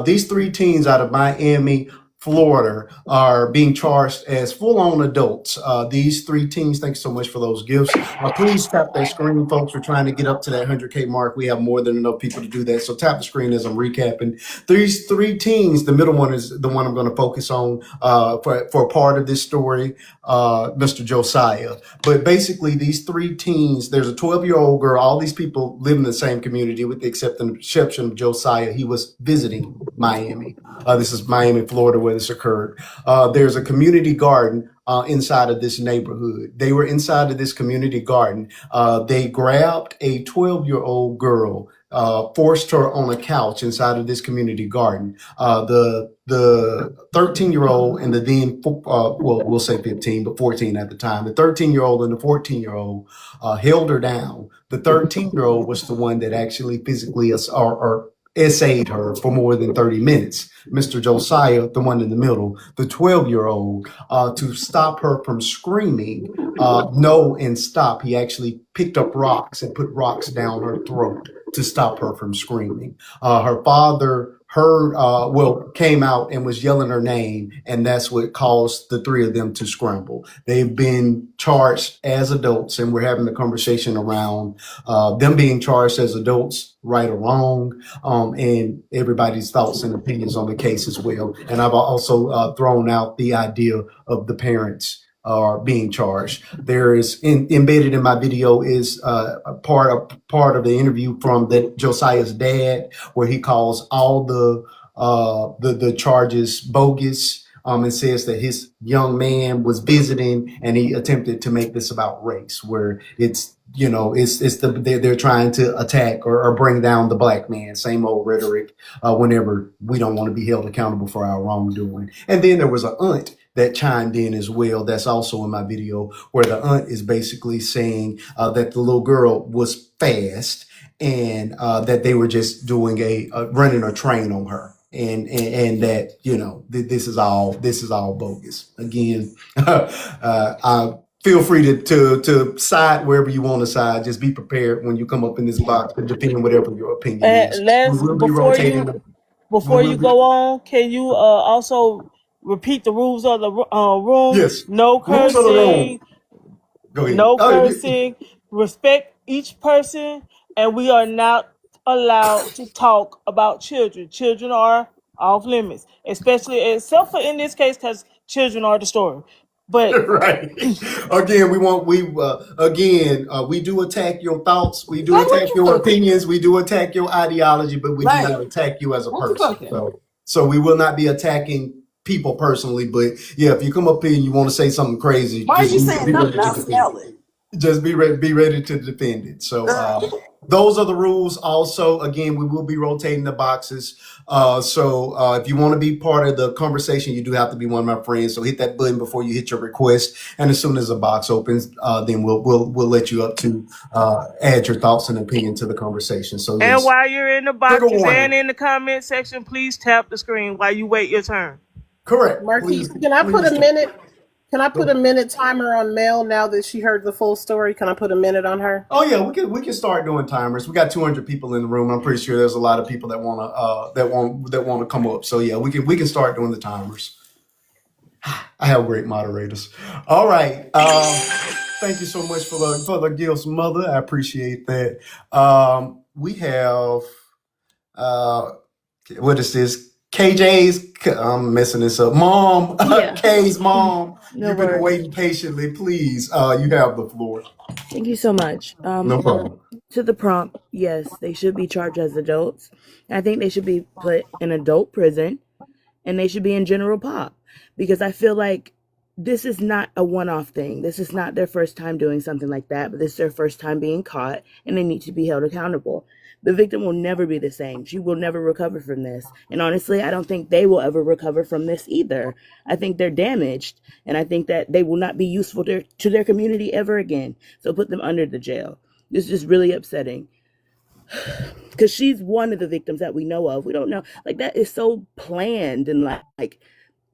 These three teens out of Miami, Florida, are being charged as full-on adults. These three teens, thanks so much for those gifts. Please tap that screen, folks. We're trying to get up to that 100K mark. We have more than enough people to do that. So tap the screen as I'm recapping. These three teens, the middle one is the one I'm going to focus on for part of this story, Mr. Josiah. But basically, these three teens, there's a 12-year-old girl. All these people live in the same community with the exception of Josiah. He was visiting Miami. This is Miami, Florida, where this occurred. There's a community garden inside of this neighborhood. They were inside of this community garden. They grabbed a 12-year-old girl, forced her on a couch inside of this community garden. The 13-year-old and the then, we'll say 15, but 14 at the time. The 13-year-old and the 14-year-old held her down. The 13-year-old was the one that actually physically essayed her for more than 30 minutes. Mr. Josiah, the one in the middle, the 12-year-old, to stop her from screaming, no and stop, he actually picked up rocks and put rocks down her throat to stop her from screaming. Her father came out and was yelling her name, and that's what caused the three of them to scramble. They've been charged as adults, and we're having a conversation around them being charged as adults, right or wrong, and everybody's thoughts and opinions on the case as well. And I've also thrown out the idea of the parents are being charged. There is embedded in my video is a part of the interview from Josiah's dad, where he calls all the charges bogus, and says that his young man was visiting and he attempted to make this about race, where they're trying to attack or bring down the black man. Same old rhetoric. Whenever we don't want to be held accountable for our wrongdoing. And then there was an aunt that chimed in as well. That's also in my video, where the aunt is basically saying that the little girl was fast and that they were just doing running a train on her. And that, this is all bogus. Again, feel free to side wherever you want to side. Just be prepared when you come up in this box to defend whatever your opinion is. We will be rotating. Before you go on, can you also repeat the rules of the room? Yes. No Rules of the room. cursing. Go ahead. No cursing. Respect each person, and we are not allowed to talk about children. Children are off limits, except for in this case, because children are the story. But right. Again, we do attack your thoughts, we do attack your opinions, we do attack your ideology, but we do not attack you as a person. So we will not be attacking people personally. But yeah, if you come up here and you want to say something crazy, why are you saying nothing? I smell it. Just be ready to defend it. So those are the rules. Also, again, we will be rotating the boxes. So if you want to be part of the conversation, you do have to be one of my friends. So hit that button before you hit your request. And as soon as the box opens, then we'll let you up to add your thoughts and opinion to the conversation. So and while you're in the boxes and in the comment section, please tap the screen while you wait your turn. Correct. Marquise, can I put a minute? Can I put a minute timer on Mel now that she heard the full story? Can I put a minute on her? Oh yeah, we can start doing timers. We got 200 people in the room. I'm pretty sure there's a lot of people that want to come up. So yeah, we can start doing the timers. I have great moderators. All right. Thank you so much for the gifts, Mother. I appreciate that. we have what is this? KJ's. I'm messing this up. Mom, Yeah. K's mom. No You've been worries. waiting patiently. Please, you have the floor. Thank you so much. No problem. To the prompt, yes, they should be charged as adults. I think they should be put in adult prison, and they should be in general pop, because I feel like this is not a one-off thing. This is not their first time doing something like that, but this is their first time being caught, and they need to be held accountable. The victim will never be the same. She will never recover from this. And honestly, I don't think they will ever recover from this either. I think they're damaged, and I think that they will not be useful to their community ever again. So put them under the jail. This is really upsetting, because she's one of the victims that we know of. We don't know. Like, that is so planned, and like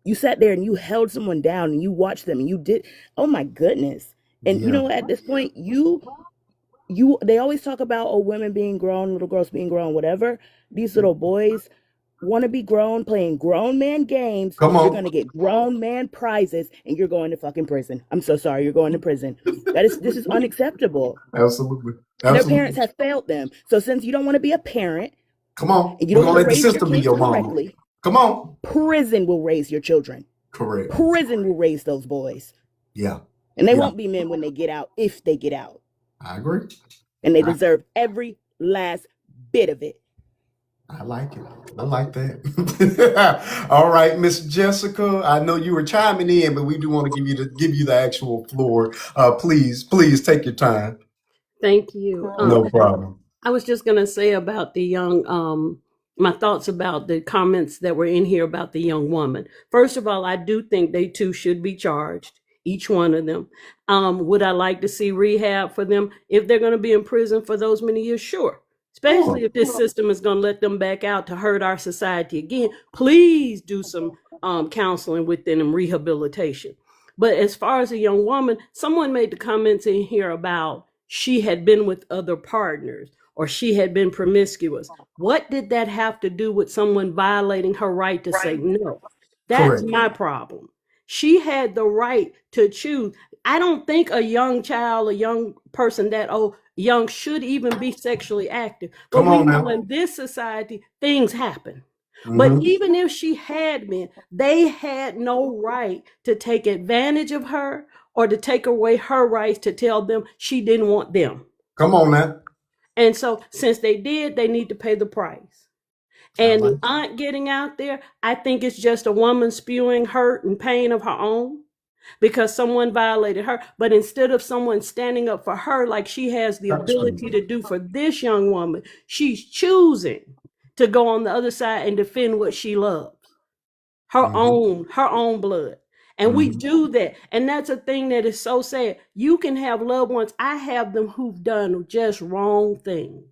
you sat there and you held someone down and you watched them and you did. Oh my goodness. And you know, at this point, they always talk about women being grown, little girls being grown, whatever. These little boys want to be grown, playing grown man games. Come You're on. going to get grown man prizes, and you're going to fucking prison. I'm so sorry, you're going to prison. This is unacceptable. Absolutely. Their parents have failed them. So since you don't want to be a parent, Come on. and you We're don't gonna want let to the raise your system be kids your mama. correctly, Come on. prison will raise your children. Correct. Prison will raise those boys. Yeah. And they Yeah. won't be men when they get out, if they get out. I agree. And they deserve every last bit of it. I like it. I like that. All right, Miss Jessica. I know you were chiming in, but we do want to give you the actual floor. Please take your time. Thank you. No problem. I was just going to say about the young, my thoughts about the comments that were in here about the young woman. First of all, I do think they too should be charged, each one of them. Would I like to see rehab for them if they're going to be in prison for those many years? Sure. Especially if this system is going to let them back out to hurt our society again. Please do some counseling with them and rehabilitation. But as far as a young woman, someone made the comments in here about she had been with other partners or she had been promiscuous. What did that have to do with someone violating her right to say no? That's Correct. my problem. She had the right to choose. I don't think a young child, a young person that young should even be sexually active. But Come we on know now. in this society, things happen. But Mhm. even if she had been, they had no right to take advantage of her or to take away her rights to tell them she didn't want them. Come on now. And so since they did, they need to pay the price. And the aunt getting out there, I think it's just a woman spewing hurt and pain of her own because someone violated her. But instead of someone standing up for her like she has the ability to do for this young woman, she's choosing to go on the other side and defend what she loves, her own blood. And we do that. And that's a thing that is so sad. You can have loved ones. I have them who've done just wrong things.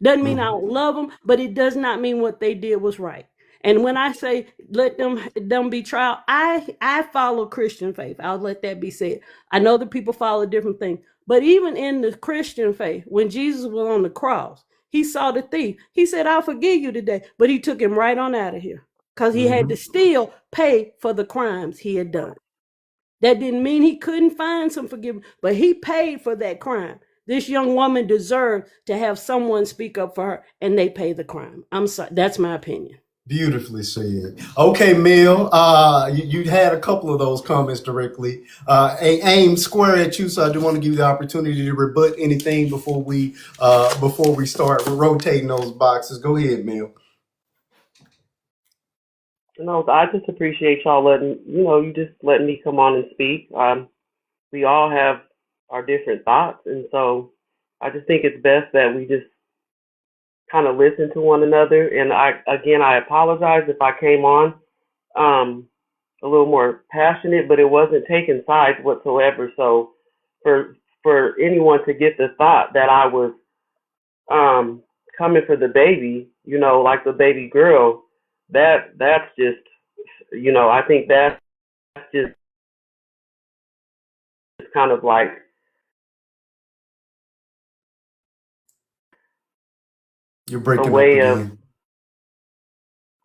Doesn't mean I don't love them, but it does not mean what they did was right. And when I say let them be trial, I follow Christian faith. I'll let that be said. I know that people follow different things, but even in the Christian faith, when Jesus was on the cross, he saw the thief. He said, "I'll forgive you today," but he took him right on out of here because he had to still pay for the crimes he had done. That didn't mean he couldn't find some forgiveness, but he paid for that crime. This young woman deserved to have someone speak up for her, and they pay the crime. I'm sorry. That's my opinion. Beautifully said. Okay, Mel, you had a couple of those comments directly aimed square at you, so I do want to give you the opportunity to rebut anything before we start rotating those boxes. Go ahead, Mel. No, I just appreciate y'all letting me come on and speak. We all have our different thoughts, and so I just think it's best that we just kind of listen to one another. And I apologize if I came on a little more passionate, but it wasn't taking sides whatsoever. So for anyone to get the thought that I was coming for the baby, like the baby girl, that's just, I think that's just kind of like You're breaking a up way of again.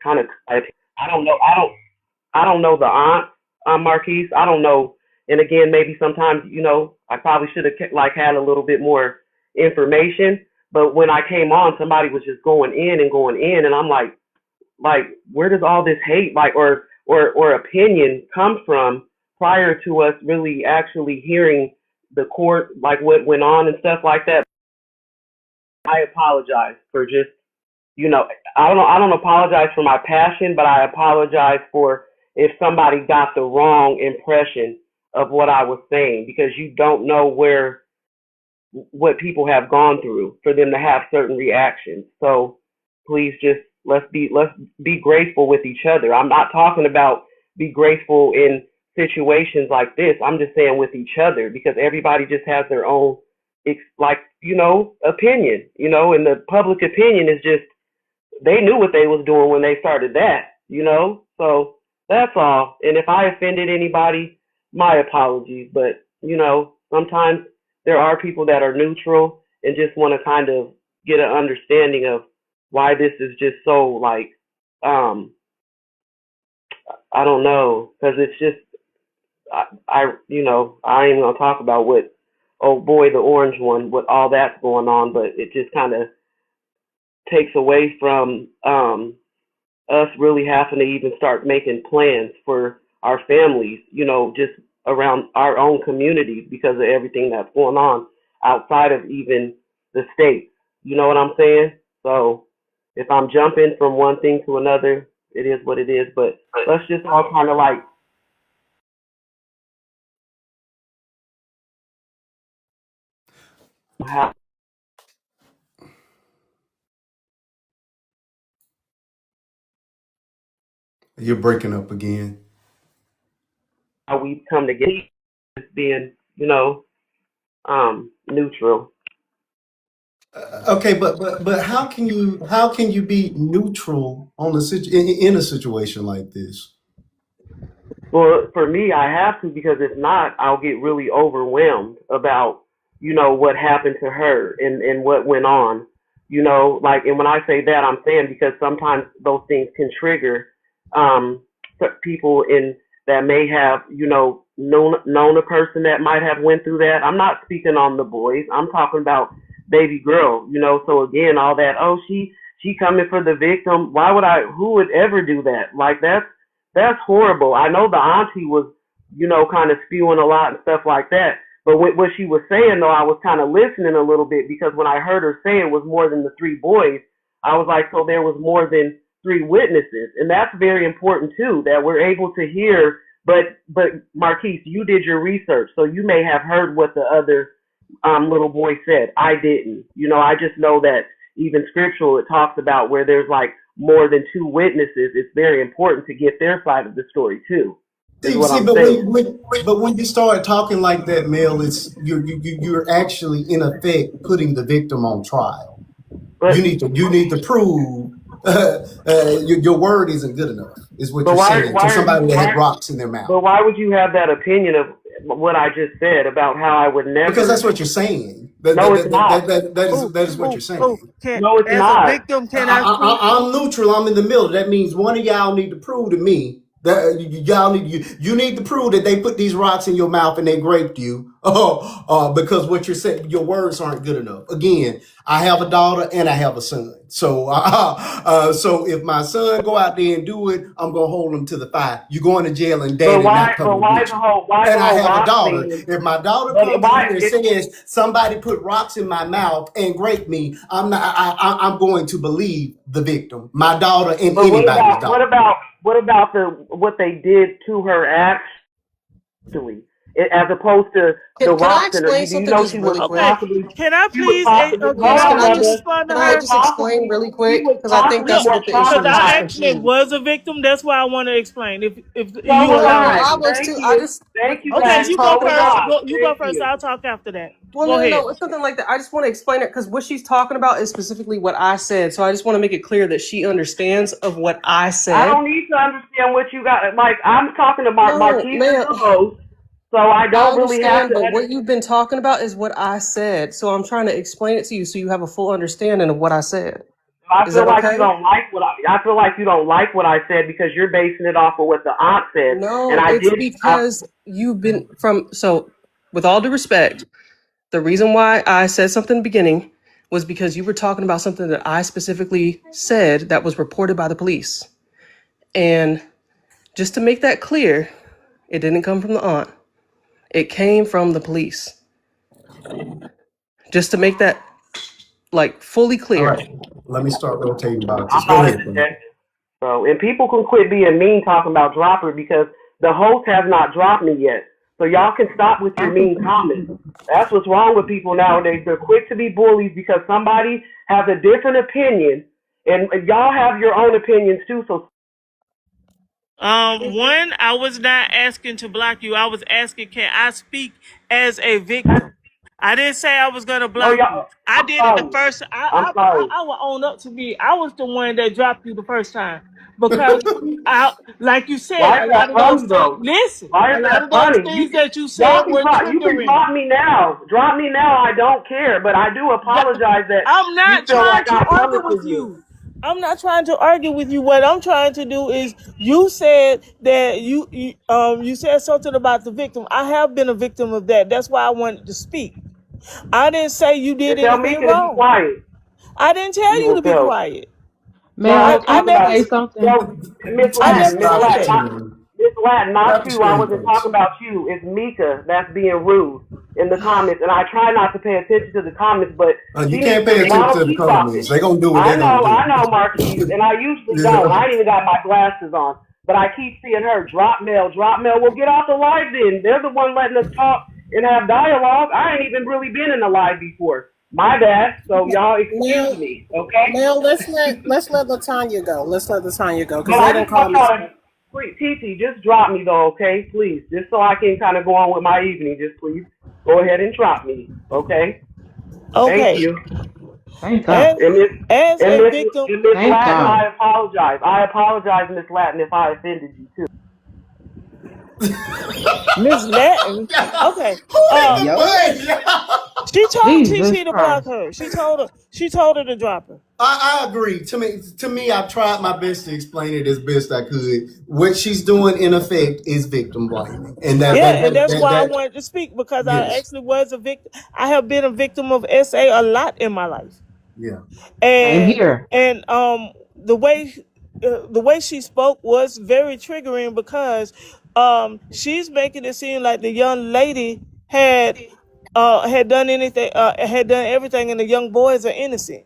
kind of, I don't know the aunt, Marquise. I don't know. And again, maybe sometimes, I probably should have had a little bit more information, But when I came on, somebody was just going in, and I'm like, where does all this hate, or opinion come from prior to us really actually hearing the court, like what went on and stuff like that? I apologize for just, I don't apologize for my passion, but I apologize for if somebody got the wrong impression of what I was saying, because you don't know what people have gone through for them to have certain reactions. So please just let's be graceful with each other. I'm not talking about be graceful in situations like this. I'm just saying with each other, because everybody just has their own opinion, and the public opinion is just, they knew what they was doing when they started that, so that's all. And if I offended anybody, my apologies. But sometimes there are people that are neutral and just want to kind of get an understanding of why this is just so I don't know, because it's just I ain't gonna talk about what, oh boy, the orange one, what all that's going on, but it just kind of takes away from us really having to even start making plans for our families, just around our own communities, because of everything that's going on outside of even the state. You know what I'm saying? So if I'm jumping from one thing to another, it is what it is. But let's just all kind of how You're breaking up again. we come together, just being, neutral. Okay, but how can you be neutral on in a situation like this? Well, for me, I have to, because if not, I'll get really overwhelmed about, what happened to her and what went on, and when I say that, I'm saying because sometimes those things can trigger people that may have, known a person that might have went through that. I'm not speaking on the boys. I'm talking about baby girl, so again, all that, oh, she coming for the victim. Who would ever do that? Like, that's horrible. I know the auntie was, kind of spewing a lot and stuff like that. But what she was saying, though, I was kind of listening a little bit, because when I heard her say it was more than the 3 boys, I was like, so there was more than 3 witnesses. And that's very important, too, that we're able to hear. But Marquise, you did your research, so you may have heard what the other little boy said. I didn't. I just know that even scriptural, it talks about where there's like more than 2 witnesses. It's very important to get their side of the story too. Is what I'm saying. But when you start talking like that, Mel, it's you're actually in effect putting the victim on trial. But You need to prove your word isn't good enough, is what but you're why saying to why are you somebody that had why rocks in their mouth. but why would you have that opinion of what I just said about how I would Because never? that's what you're saying. No, it's not. That is what you're saying. No, it's As a not. victim, can I speak? I'm neutral. I'm in the middle. That means one of y'all need to prove to me that you need to prove that they put these rocks in your mouth and they raped you. Because what you're saying, your words aren't good enough. Again, I have a daughter and I have a son. So, so if my son go out there and do it, I'm gonna hold him to the fire. You're going to jail and But daddy not why? But coming why with the you. whole And I have a rock daughter. thing? If my daughter But comes why? in here and says somebody put rocks in my mouth and raped me, I'm going to believe the victim, my daughter and But anybody's daughter. what about what they did to her actually, as opposed to the Can I rocks in her? explain Do you something know just she was really quick? Okay, possibly can I she was please? possibly hold Yes, on, can I brother. just respond to She can I was her? just explain possibly really she quick? was Because I think possibly that's No, more what the issue because is I just traumatized. actually confused. was a victim. That's why I want to explain. If So you was allow No, me I. I to. was Thank too. you. Thank you, What Okay, she's guys. you go So talking was first. about. I. You go Thank first. you. I'll talk after that. Well, Go ahead. no, it's something like that. I just want to explain it because what she's talking about is specifically what I said. So I just want to make it clear that she understands of what I I said. don't need to understand what you got. Like, I'm talking to No, Marquise is ma'am, the host, so I I don't really have understand, to but what understand. you've been talking about is what I said. So I'm trying to explain it to you so you have a full understanding of what I said. I Is feel that like you okay? don't like what I feel like you don't like what I said because you're basing it off of what the aunt said, and No, I it's did. because you've been from, so with all due respect, the reason why I said something in the beginning was because you were talking about something that I specifically said that was reported by the police. And just to make that clear, it didn't come from the aunt. It came from the police. Just to make that like fully All clear. right, let me start rotating boxes. I'm Go not a ahead, Quinn. detective. So, and people can quit being mean talking about dropper because the host has not dropped me yet. So y'all can stop with your mean comments. That's what's wrong with people nowadays. They're quick to be bullies because somebody has a different opinion, and y'all have your own opinions too. So, One, I was not asking to block you. I was asking, can I speak as a victim? I didn't say I was gonna oh block you. y'all, I I'm did it the sorry. first. I'm sorry. I will own up to me. I was the one that dropped you the first time because I, like you said, Why a is lot that of those funny things. though? Listen, Why a is lot that of those funny? things that you Y'all said can were drop. You can triggering. drop me now. Drop me now. I don't care, but I do apologize that I'm you not feel trying like to I argue punished with you. you. I'm not trying to argue with you. What I'm trying to do is, you said that you said something about the victim. I have been a victim of that. That's why I wanted to speak. I didn't say you And did tell anything Mika to be wrong. quiet. I didn't tell You you will to be tell. quiet. No, I was I talking never about no, Miss I Please Latin, never Miss stop said it, Latin, that. Tim. Miss Latin, not Stop the you. I screen, wasn't folks. talking about you. It's Mika that's being rude in the comments, and I try not to pay attention to the comments, but You she needs can't to pay attention to the keep comments. talking. They're going to do what they're going to I do. know, Marquise, and I usually don't. Yeah. I ain't even got my glasses on, but I keep seeing her drop mail, drop mail. Well, get off the live then. They're the one letting us talk and have dialogue. I ain't even really been in the live before. My bad. So y'all excuse Now, me, okay? now let's let Latanya go. Let's let Latanya go because But they I didn't just call want me. y'all to, please, TT, just drop me though, okay? Please, just so I can kind of go on with my evening. Just please go ahead and drop me, okay? Thank Okay. you. Thank God. As a victim, And Miss Thank Latin, God. I apologize. I apologize, Miss Latin, if I offended you too. Miss Latin. Okay. Who hit the Yo. button? She told Jesus TT to block Christ. her. She told her to drop her. I agree. To me, I tried my best to explain it as best I could. What she's doing, in effect, is victim blaming, and Yeah, and that's why I wanted to speak because I yes, actually was a victim. I have been a victim of SA a lot in my life. yeah. Same and here. and the way she spoke was very triggering because she's making it seem like the young lady had done anything, had done everything, and the young boys are innocent.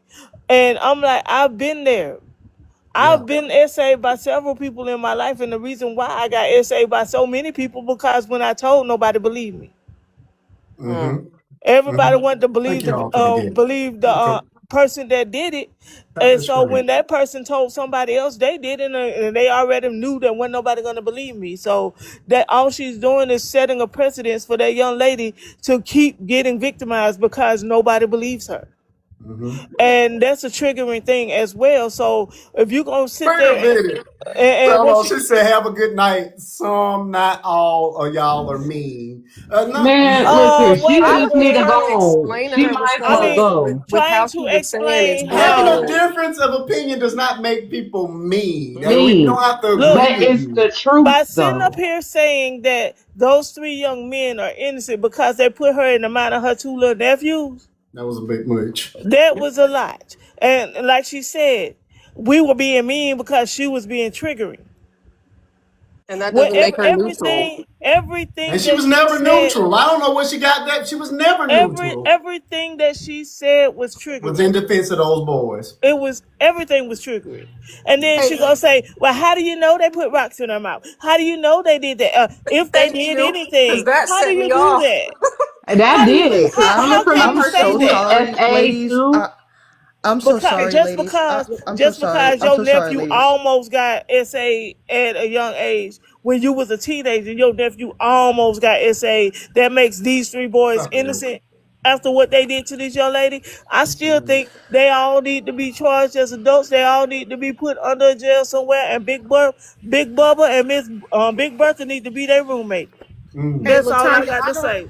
And I'm like, I've been there. Yeah. I've been essayed by several people in my life, and the reason why I got essayed by so many people because when I told, nobody believed me. Mm-hmm. Everybody wanted to Thank believe y'all for the gift. the person that did it, Cut and the so screen. when that person told somebody else they did it, and they already knew that wasn't nobody going to believe me. So that all she's doing is setting a precedence for that young lady to keep getting victimized because nobody believes her. Mm-hmm. And that's a triggering thing as well. So if you're gonna sit Wait a there minute. and Hold what on. She said, "Have a good night." Some, not all, of y'all are mean. No. Man, look here. She I just was need to trying to go. explain to She her what's might as going I well mean, on with, go. how trying she to was saying it explain Having a how. literally. difference of opinion does not make people mean. We Me. don't have to Look, agree But with it's you. the truth by sitting up though. here saying that those three young men are innocent because they put her in the mind of her two little nephews, That was a bit much. that was a lot. And like she said, we were being mean because she was being triggering. And that doesn't make Whatever, her neutral. And everything she that was she never said, neutral. I don't know where she got that. She was never neutral. everything that she said was Was in triggering. defense of those boys. Everything was triggering. And then Hey, she gonna say, well, how do you know they put rocks in her mouth? How do you know they did that? If they thank did you, because anything, that how do set you me do off. that? And that How do you did. Coming how from can a you I'm say person so with that? sorry, SA ladies. too. I'm so Because sorry, ladies. I'm so just sorry. because I'm your so sorry, nephew ladies. almost got SA at a young age, when you was a teenager, your nephew almost got SA, that makes these three boys Stop it, Rick. innocent after what they did to this young lady. I still think they all need to be charged as adults. They all need to be put under a jail somewhere, and Big Bubba and Miss Big Bertha need to be their roommate. Hey, That's all I Latanya, got to say.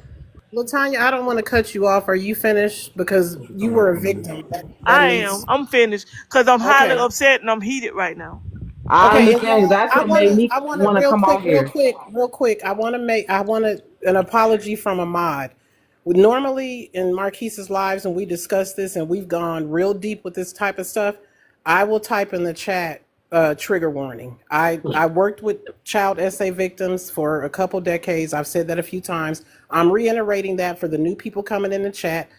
I don't want to cut you off. Are you finished? Because you were a victim. That I am. means I'm finished because I'm highly okay. upset and I'm heated right now. I Okay, understand. 'Cause that's what made me I want to want to come on here. real quick. I want to make an apology from Ahmad. Normally in Marquise's lives, and we discuss this, and we've gone real deep with this type of stuff, I will type in the chat trigger warning. I worked with child SA victims for a couple decades. I've said that a few times. I'm reiterating that for the new people coming in the chat.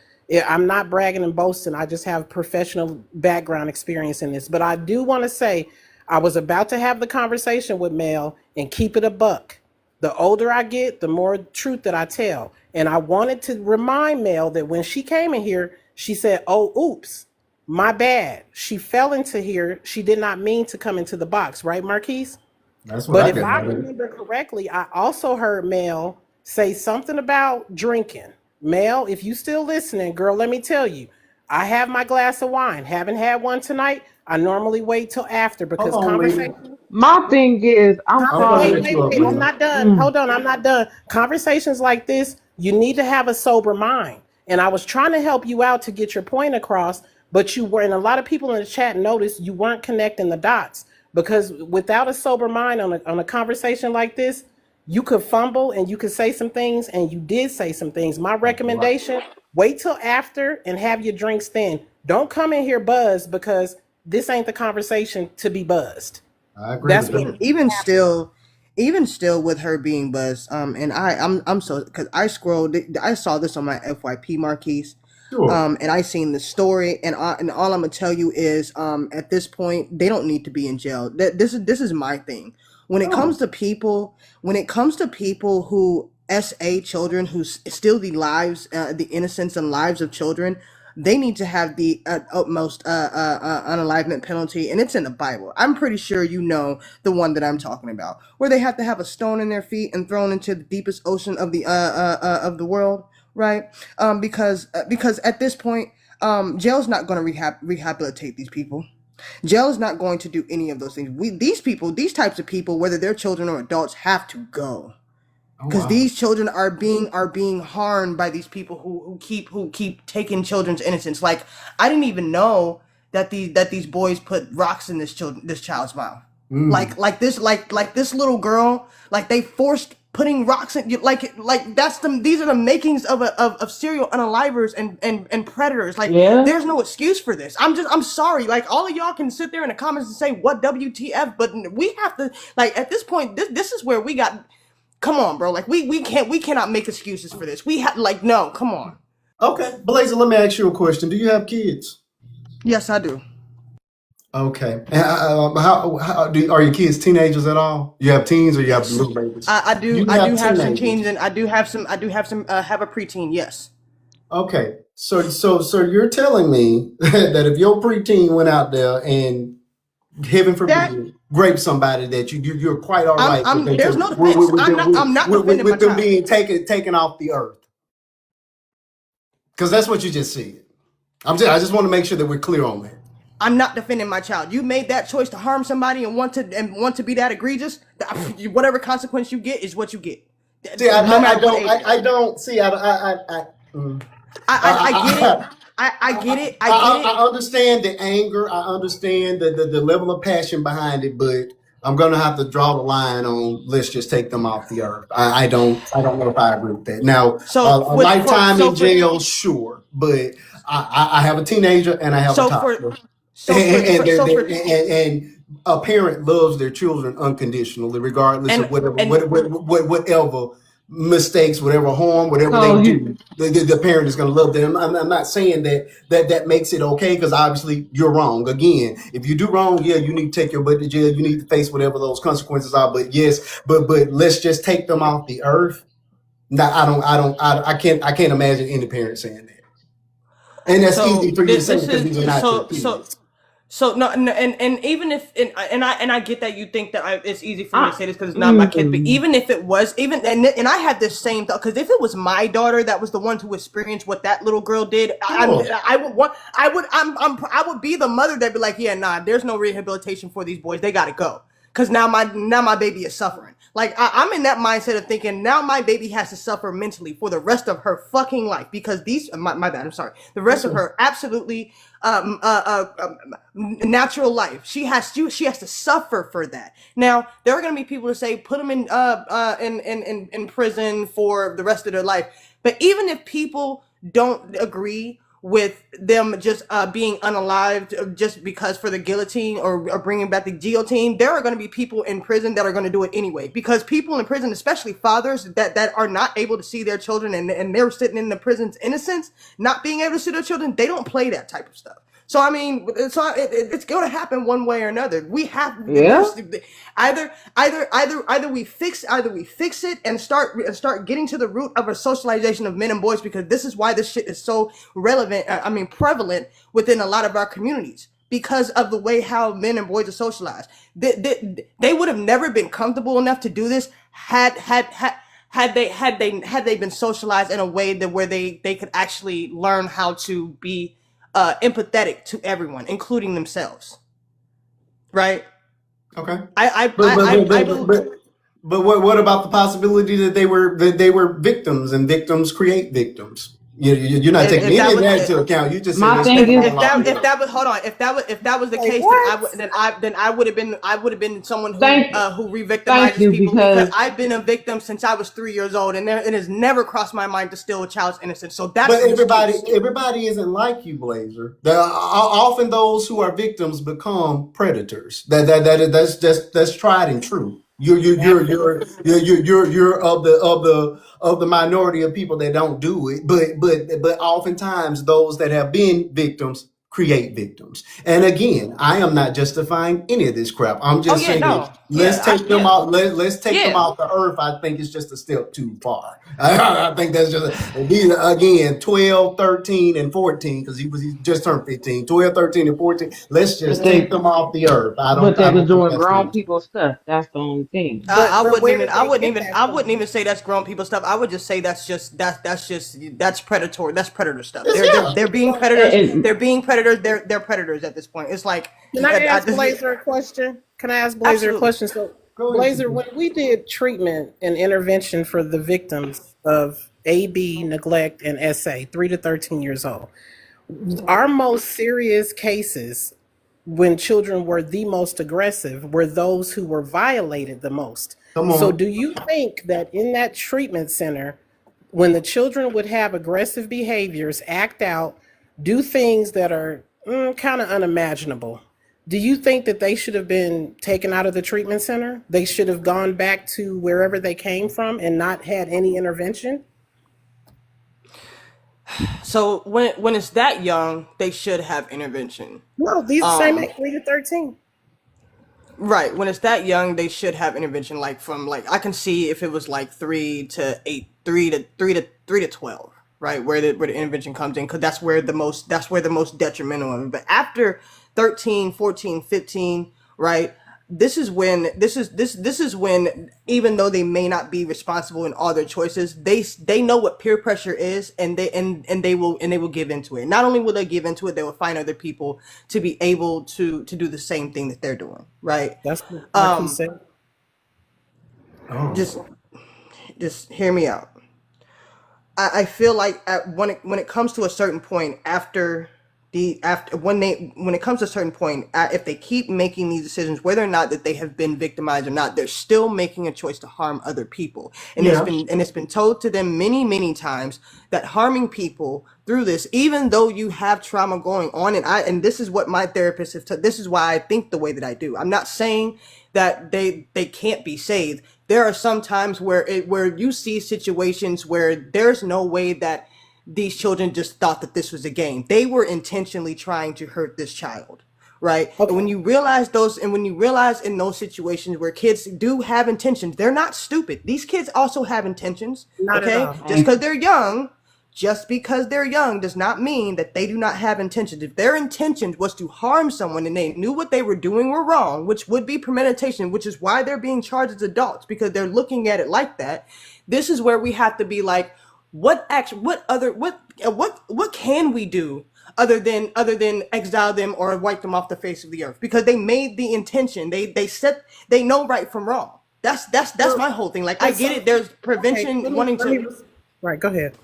I'm not bragging and boasting. I just have professional background experience in this. But I do want to say, I was about to have the conversation with Mel and keep it a buck. The older I get, the more truth that I tell. And I wanted to remind Mel that when she came in here, she said, oh, oops, my bad. She fell into here. She did not mean to come into the box, right, Marquise? That's what But I if get. I remember correctly, I also heard Mel say something about drinking. Mel, if you still listening, girl, let me tell you, I have my glass of wine. Haven't had one tonight. I normally wait till after because Hold on, lady. conversation. My thing is, I'm I'm gonna Wait, sorry. let you up, I'm lady. not done. Hold on, I'm not done. Conversations like this, you need to have a sober mind. And I was trying to help you out to get your point across, but you were, and a lot of people in the chat noticed you weren't connecting the dots because without a sober mind on a conversation like this, you could fumble and you could say some things, and you did say some things. My recommendation, wait till after and have your drinks then. Don't come in here buzzed because this ain't the conversation to be buzzed. I agree That's with what that. Even still with her being buzzed, and I'm so, because I scrolled, I saw this on my FYP Marquise, Sure. and I seen the story, and all I'm gonna tell you is, at this point, they don't need to be in jail. This is my thing. When it comes to people, who SA children who steal the lives, the innocence and lives of children, they need to have the utmost unalivement penalty, and it's in the Bible. I'm pretty sure you know the one that I'm talking about, where they have to have a stone in their feet and thrown into the deepest ocean of the world, right? Because at this point, jail's not going to rehabilitate these people. Jail is not going to do any of those things. These types of people, whether they're children or adults, have to go. Because these children are being harmed by these people who keep taking children's innocence. Like, I didn't even know that these boys put rocks in this child's mouth. Like this little girl, like they forced putting rocks in, like that's these are the makings of serial unalivers and predators. Like, Yeah. there's no excuse for this. I'm sorry. Like, all of y'all can sit there in the comments and say what WTF, but we have to, like, at this point, this is where we got. Come on, bro. Like, we cannot make excuses for this. We have, like, no, come on. Okay, Blazer, let me ask you a question. Do you have kids? Yes, I do. Okay. Are your kids teenagers at all? You have teens or you have little babies? I do You have some teenagers. teens, and I do have some have a preteen. Yes. Okay. So you're telling me that if your preteen went out there and, heaven forbid, rape somebody, that you're quite all right with them, there's no defense. I'm not defending my with them child. being taken off the earth? Because that's what you just said. I just want to make sure that we're clear on that. I'm not defending my child. You made that choice to harm somebody and want to be that egregious. Whatever consequence you get is what you get. See, I get it. I understand the anger. I understand the level of passion behind it, but I'm gonna have to draw the line on, let's just take them off the earth. I don't know if I agree with that. Now, a lifetime in jail, sure, but I have a teenager and I have a toddler. And a parent loves their children unconditionally, regardless of whatever mistakes, whatever harm, whatever they do. The parent is going to love them. I'm not saying that makes it okay, because obviously you're wrong. Again, if you do wrong, yeah, you need to take your butt to jail. You need to face whatever those consequences are. But yes, but let's just take them off the earth. Now, I can't imagine any parent saying that. And that's easy for you to say because these are not your kids. So no, and even if and I get that you think that it's easy for me to say this because it's not my kid, but even if it was, and I had this same thought, because if it was my daughter that was the one to experience what that little girl did, I would be the mother that'd be like, yeah, nah, there's no rehabilitation for these boys, they gotta go, because now my baby is suffering. Like, I'm in that mindset of thinking now my baby has to suffer mentally for the rest of her fucking life, because my bad, I'm sorry, the rest of her absolutely natural life, she has to suffer for that. Now there are going to be people who say put them in prison for the rest of their life. But even if people don't agree with them just being unalived just because for the guillotine or bringing back the guillotine, there are going to be people in prison that are going to do it anyway, because people in prison, especially fathers that are not able to see their children and they're sitting in the prison's innocence, not being able to see their children, they don't play that type of stuff. So I mean, it's going to happen one way or another. We have Yeah. either we fix it and start getting to the root of a socialization of men and boys, because this is why this shit is so relevant. Prevalent within a lot of our communities because of the way how men and boys are socialized. They would have never been comfortable enough to do this had they been socialized in a way that where they could actually learn how to be empathetic to everyone, including themselves. Right? Okay. I But what about the possibility that they were victims and victims create victims? You're not taking any of that into account. You just My said thing is- if that was hold on, if that was the case, then I would have been someone who re-victimizes you, people, because I've been a victim since I was 3 years old, and it has never crossed my mind to steal a child's innocence. So that's But everybody isn't like you, Blazer. Often those who are victims become predators. That's tried and true. You're of the minority of people that don't do it, but oftentimes those that have been victims create victims. And again, I am not justifying any of this crap. I'm just saying let's take them out. Let's take them out the earth. I think it's just a step too far. I think that's just these again 12, 13, and 14, because he just turned 15. 12, 13, and 14. Let's just take them off the earth. But they was doing grown people stuff. That's the only thing. I wouldn't even say that's grown people stuff. I would just say that's predatory. That's predator stuff. They're being predators. They're being predators. They're predators at this point. It's like, can I ask Blazer a question? So Blazer, when we did treatment and intervention for the victims of AB, neglect, and SA, 3 to 13 years old, our most serious cases when children were the most aggressive were those who were violated the most. So do you think that in that treatment center, when the children would have aggressive behaviors, act out, do things that are kind of unimaginable, do you think that they should have been taken out of the treatment center? They should have gone back to wherever they came from and not had any intervention? So when it's that young, they should have intervention. No, these are same age, 3 to 13. Right. When it's that young, they should have intervention. Like I can see if it was like 3 to 8, 3 to 12. Right, where the intervention comes in, because that's where the most detrimental of it. But after 13, 14, 15, right, this is when even though they may not be responsible in all their choices, they know what peer pressure is, and they will give into it. Not only will they give into it, they will find other people to be able to do the same thing that they're doing. Right. That's what he said. Just hear me out. I feel like when it comes to a certain point, when it comes to a certain point, if they keep making these decisions, whether or not that they have been victimized or not, they're still making a choice to harm other people. And it's been told to them many times that harming people through this, even though you have trauma going on, and this is what my therapist has this is why I think the way that I do. I'm not saying that they can't be saved. There are some times where you see situations where there's no way that these children just thought that this was a game. They were intentionally trying to hurt this child, right? Okay. And when you realize in those situations where kids do have intentions, they're not stupid. These kids also have intentions. Not okay? at all. Just because they're young does not mean that they do not have intentions. If their intention was to harm someone and they knew what they were doing were wrong, which would be premeditation, which is why they're being charged as adults, because they're looking at it like that. This is where we have to be like, what can we do other than exile them or wipe them off the face of the earth? Because they made the intention. They know right from wrong. That's my whole thing. Like, I get it. There's prevention Right, go ahead.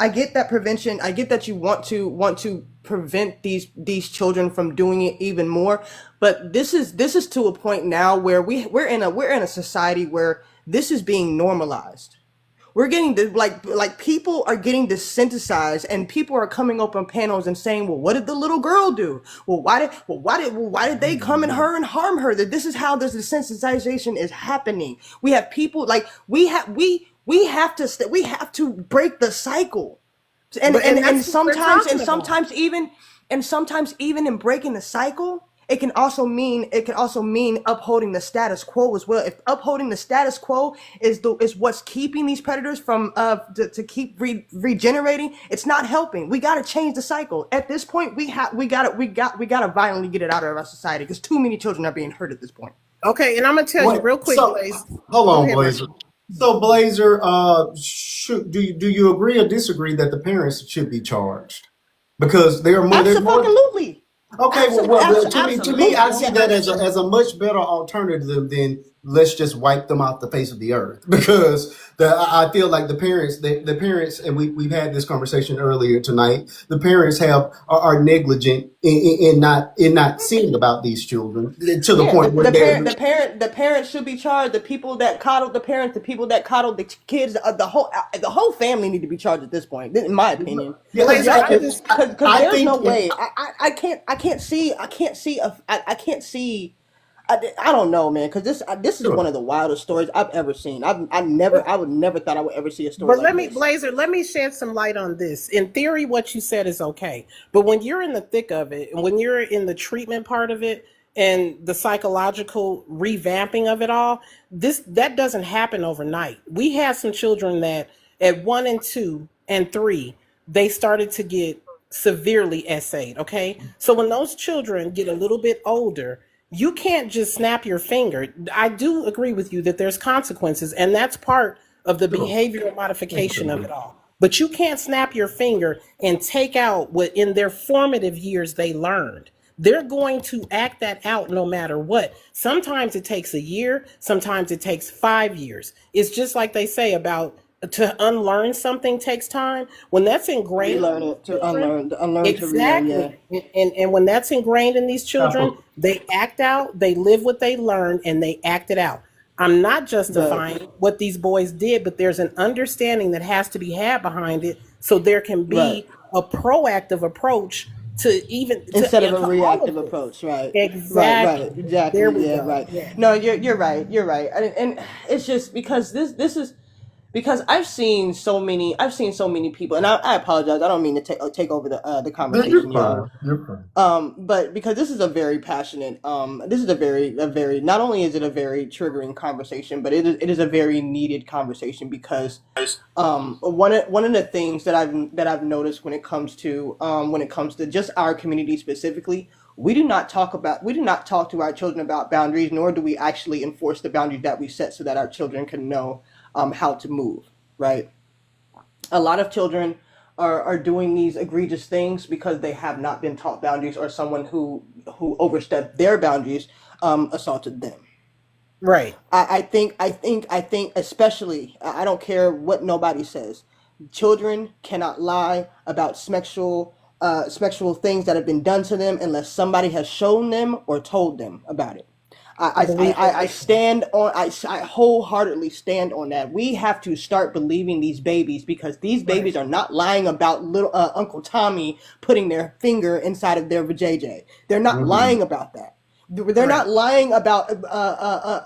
I get that prevention. I get that you want to prevent these children from doing it even more. But this is to a point now where we're in a society where this is being normalized, We're getting like people are getting desensitized, and people are coming up on panels and saying, "Well, what did the little girl do? Why did they come at her and harm her?" That this is how this desensitization is happening. We have people like we have to break the cycle, and sometimes even in breaking the cycle, it can also mean upholding the status quo as well. If upholding the status quo is what's keeping these predators from to keep regenerating, it's not helping. We got to change the cycle. At this point, we got to violently get it out of our society because too many children are being hurt at this point. Okay, and I'm gonna tell you real quick, Blaze. Hold on, ahead, Blazer. So, Blazer, do you agree or disagree that the parents should be charged because they are more? Absolutely. Okay, to me, I see that as a much better alternative than let's just wipe them off the face of the earth, because I feel like the parents, and we've had this conversation earlier tonight. The parents are negligent in not seeing about these children to the point where the parents should be charged. The people that coddled the parents, the people that coddled the kids, the whole family need to be charged at this point, in my opinion. Because there's no way. I can't see. I don't know, man, because this is one of the wildest stories I've ever seen. I would never thought I would ever see a story. But Blazer, let me shed some light on this. In theory, what you said is okay, but when you're in the thick of it, and when you're in the treatment part of it, and the psychological revamping of it all, that doesn't happen overnight. We had some children that at 1 and 2 and 3, they started to get severely SA'd. Okay, so when those children get a little bit older, you can't just snap your finger. I do agree with you that there's consequences, and that's part of the behavioral modification of it all. But you can't snap your finger and take out what in their formative years they learned. They're going to act that out no matter what. Sometimes it takes a year, sometimes it takes 5 years. It's just like they say about to unlearn something takes time. When that's ingrained, unlearn exactly. And when that's ingrained in these children, they act out, they live what they learn, and they act it out. I'm not justifying what these boys did, but there's an understanding that has to be had behind it, so there can be a proactive approach instead of a reactive approach, right? Exactly. Right. Exactly. There we go. Right. Yeah. No, you're right. And it's just because this is. Because I've seen so many people, and I apologize. I don't mean to take over the conversation, You're fine. but because this is a very passionate, this is a very not only is it a very triggering conversation, but it is a very needed conversation because one of the things that I've noticed when it comes to just our community specifically, we do not talk to our children about boundaries, nor do we actually enforce the boundaries that we set so that our children can know how to move, right? A lot of children are doing these egregious things because they have not been taught boundaries, or someone who overstepped their boundaries assaulted them. Right. I think especially, I don't care what nobody says, children cannot lie about sexual things that have been done to them unless somebody has shown them or told them about it. I wholeheartedly stand on that. We have to start believing these babies, because these babies are not lying about little Uncle Tommy putting their finger inside of their vajayjay. They're not lying about that. They're not lying about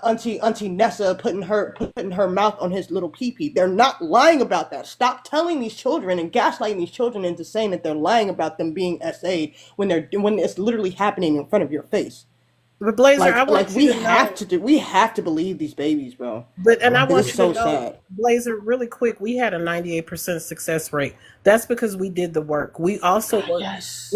Auntie Nessa putting her mouth on his little pee-pee. They're not lying about that. Stop telling these children and gaslighting these children into saying that they're lying about them being SA'd when it's literally happening in front of your face. But Blazer, we have to believe these babies, bro. I want you to know, sad. Blazer, really quick, we had a 98% success rate. That's because we did the work. We also worked.